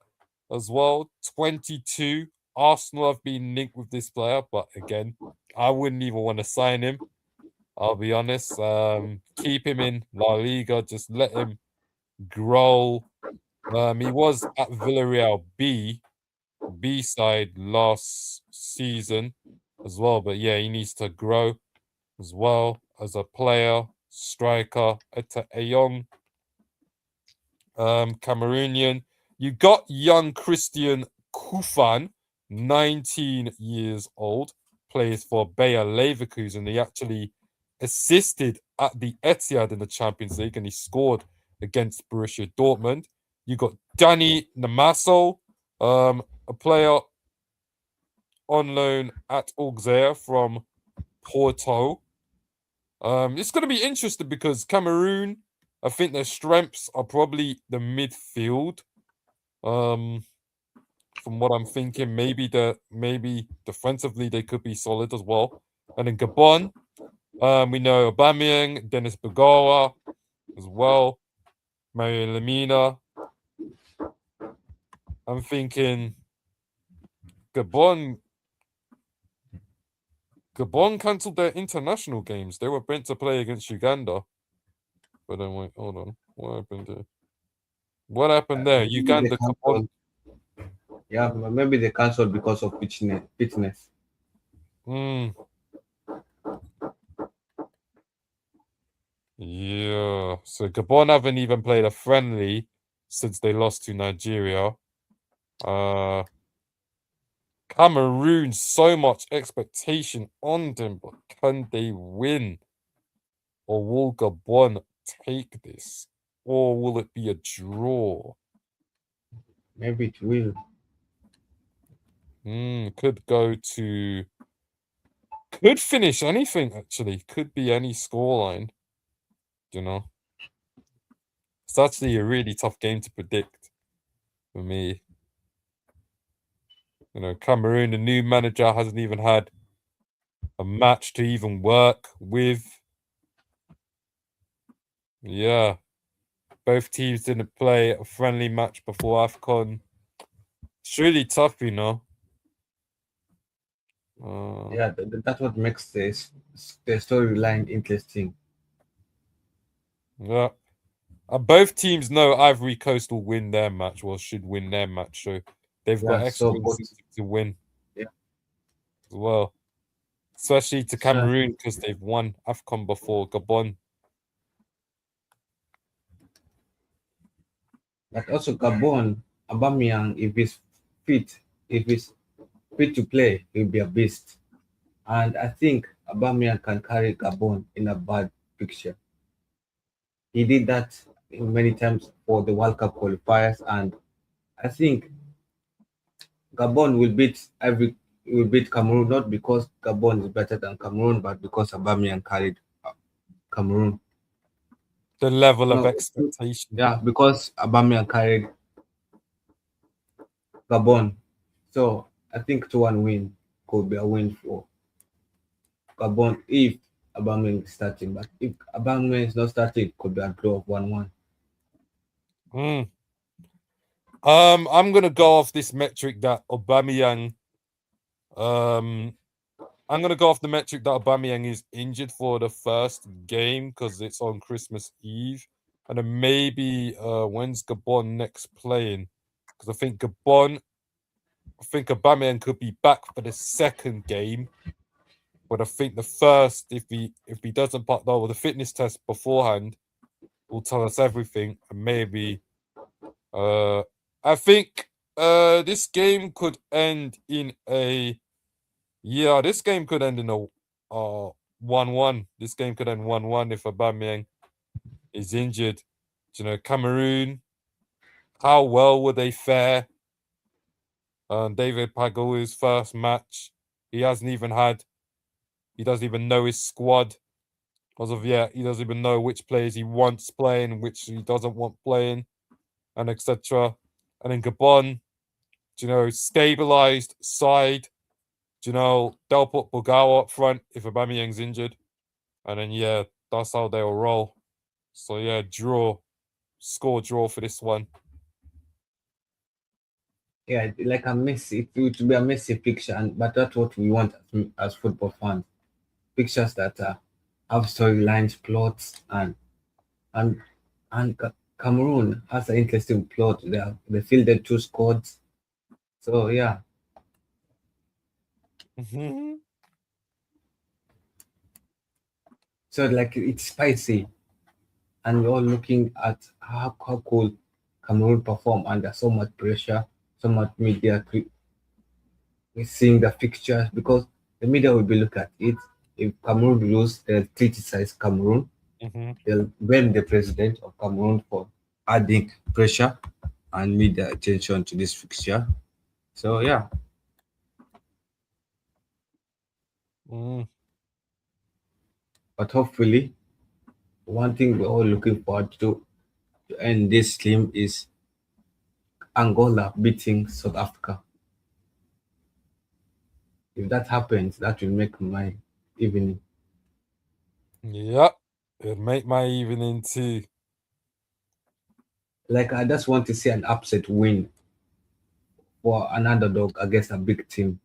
as well, 22. Arsenal have been linked with this player, but again, I wouldn't even want to sign him. I'll be honest. Keep him in La Liga. Just let him grow. He was at Villarreal B side last season as well, but yeah, he needs to grow as well as a player, striker. Etta Ayong, Cameroonian. You got young Christian Kufan, 19 years old, plays for Bayer Leverkusen. He actually assisted at the Etihad in the Champions League and he scored against Borussia Dortmund. You got Danny Namaso, a player on loan at Auxerre from Porto. It's going to be interesting because Cameroon, I think their strengths are probably the midfield. From what I'm thinking, maybe defensively they could be solid as well. And in Gabon, we know Aubameyang, Dennis Bagawa as well, Mario Lemina. I'm thinking Gabon cancelled their international games. They were meant to play against Uganda. But then wait, hold on. What happened there? What happened there? Uganda. Yeah, maybe they cancelled because of fitness. Yeah. So Gabon haven't even played a friendly since they lost to Nigeria. Cameroon, so much expectation on them, but can they win? Or will Gabon take this? Or will it be a draw? Maybe it will. Could finish anything, actually. Could be any scoreline. You know? It's actually a really tough game to predict for me. You know, Cameroon, the new manager, hasn't even had a match to even work with. Yeah. Both teams didn't play a friendly match before AFCON. It's really tough, you know. Yeah, that's what makes the storyline interesting. Yeah. Both teams know Ivory Coast will win their match, or should win their match, so they've got Yeah, extra so both. incentive to win Yeah, as well. Especially to so I Cameroon think, because they've won AFCON before Gabon. but also Gabon, Aubameyang, fit, if he's fit to play, he'll be a beast. And I think Aubameyang can carry Gabon in a bad picture. He did that many times for the World Cup qualifiers, and I think Gabon will beat Cameroon not because Gabon is better than Cameroon, but because Aubameyang carried Cameroon. The level of No, expectation. yeah, because Aubameyang carried Gabon. So I think 2-1 win could be a win for Gabon if Aubameyang is starting. But if Aubameyang is not starting, it could be a draw of 1-1. Mm. I'm gonna go off this metric that Aubameyang. I'm gonna go off the metric that Aubameyang is injured for the first game because it's on Christmas Eve, and then maybe when's Gabon next playing? Because I think Aubameyang could be back for the second game, but I think the first, if he doesn't pass over the fitness test beforehand, will tell us everything, and maybe I think this game could end in a this game could end in a 1-1. This game could end 1-1 if Aubameyang is injured. You know, Cameroon, how well would they fare? David Pagou's first match, he doesn't even know his squad. As of yet, he doesn't even know which players he wants playing, which he doesn't want playing, and etc. And in Gabon, stabilized side. They'll put Bugao up front if Aubameyang's injured, and then that's how they'll roll. So score draw for this one. Yeah, like a messy. It would be a messy picture, but that's what we want as football fans. Pictures that have storylines, plots, and Cameroon has an interesting plot. They fielded two squads. So yeah, so like it's spicy, and we're all looking at how cool Cameroon perform under so much pressure, so much media. We're seeing the fixtures because the media will be looking at it. If Cameroon lose, they'll criticize Cameroon. They'll blame the president of Cameroon for adding pressure and media attention to this fixture. So yeah, but hopefully, one thing we're all looking forward to end this team is Angola beating South Africa. If that happens, that will make my evening. Yep, it'll make my evening too. Like I just want to see an upset win for an underdog against a big team.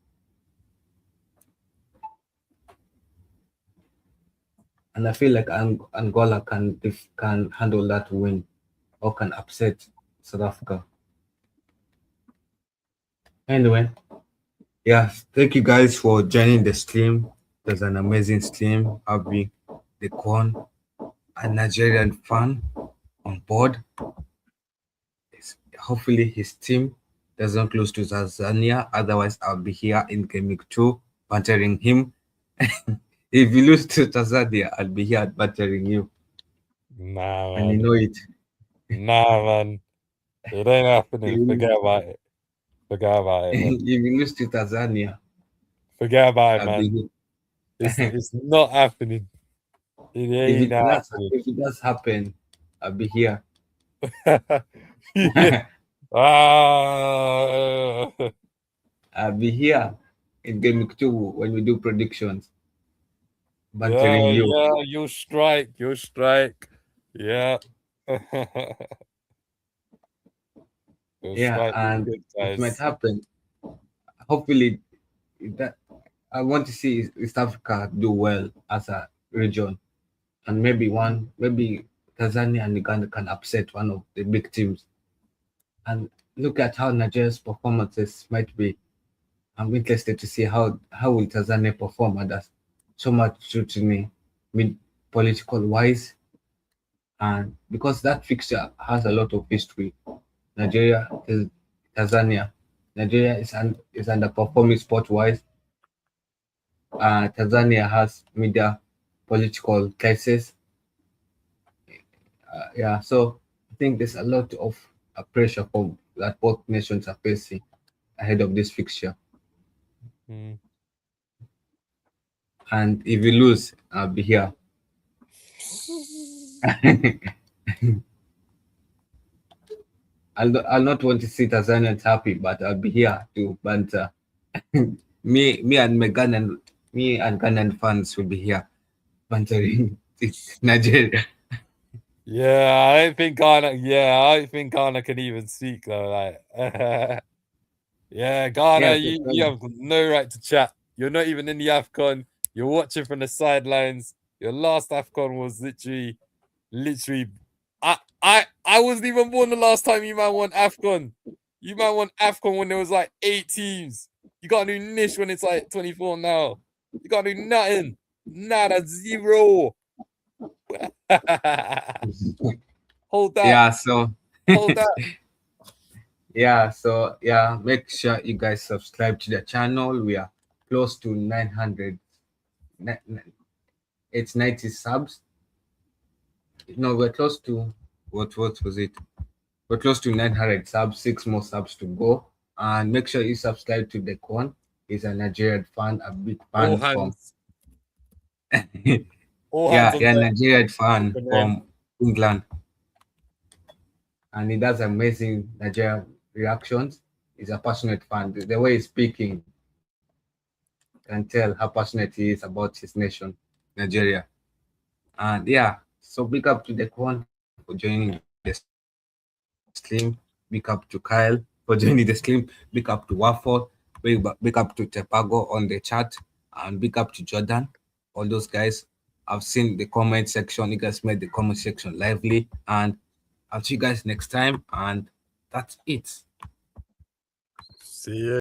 And I feel like Angola can handle that win or can upset South Africa. Anyway, yeah, thank you guys for joining the stream. It was an amazing stream having the Con, a Nigerian fan, on board. Hopefully his team doesn't lose to Tanzania. Otherwise, I'll be here in Gameweek 2 bantering him. If you lose to Tanzania, I'll be here bantering you. Nah, And you man. know it. Nah, man. It ain't happening. Forget about it. Forget about it, man. If you lose to Tanzania, Forget about it, I'll be man. here. It's not happening. It ain't happening. If it does happen, I'll be here. Yeah. Ah. I'll be here in Gameweek 2 when we do predictions. Bantering Yeah, you. yeah, you'll strike. You'll strike. Yeah. You'll Yeah, strike with and good it might guys. happen. Hopefully that I want to see East Africa do well as a region, and maybe Tanzania and Uganda can upset one of the big teams. And look at how Nigeria's performances might be. I'm interested to see how will Tanzania perform under so much scrutiny, political wise, and because that fixture has a lot of history. Nigeria is Tanzania. Nigeria is underperforming sport wise. Tanzania has media political crisis. Yeah, so I think there's a lot of pressure that both nations are facing ahead of this fixture. Mm. And if we lose, I'll be here. I'll not want to see Tanzanians happy, but I'll be here to banter. me and Ghanaian fans will be here bantering Nigeria. Yeah, I don't think Ghana. Yeah, I don't think Ghana can even speak though. Like, yeah, Ghana, Yeah, you have no right to chat. You're not even in the AFCON. You're watching from the sidelines. Your last AFCON was literally. I wasn't even born the last time you man won AFCON. You man won AFCON when there was like 8 teams. You gotta do niche when it's like 24 now. You gotta do nothing. Nada, zero. Hold that. Yeah, so Hold that. yeah, make sure you guys subscribe to the channel. We are close to 900. It's 90 subs. No, we're close to what was it? We're close to 900 subs, 6 more subs to go. And make sure you subscribe to the Con. He's a Nigerian fan, a big fan All from hands. All hands on deck. Nigerian fan Good from England. And he does amazing Nigerian reactions. He's a passionate fan. The way he's speaking can tell how passionate he is about his nation, Nigeria. And yeah, so big up to the Con for joining the stream. Big up to Kyle for joining the stream. Big up to Warford. Big up to Tepago on the chat. And big up to Jordan. All those guys. I've seen the comment section. You guys made the comment section lively. And I'll see you guys next time. And that's it. See you.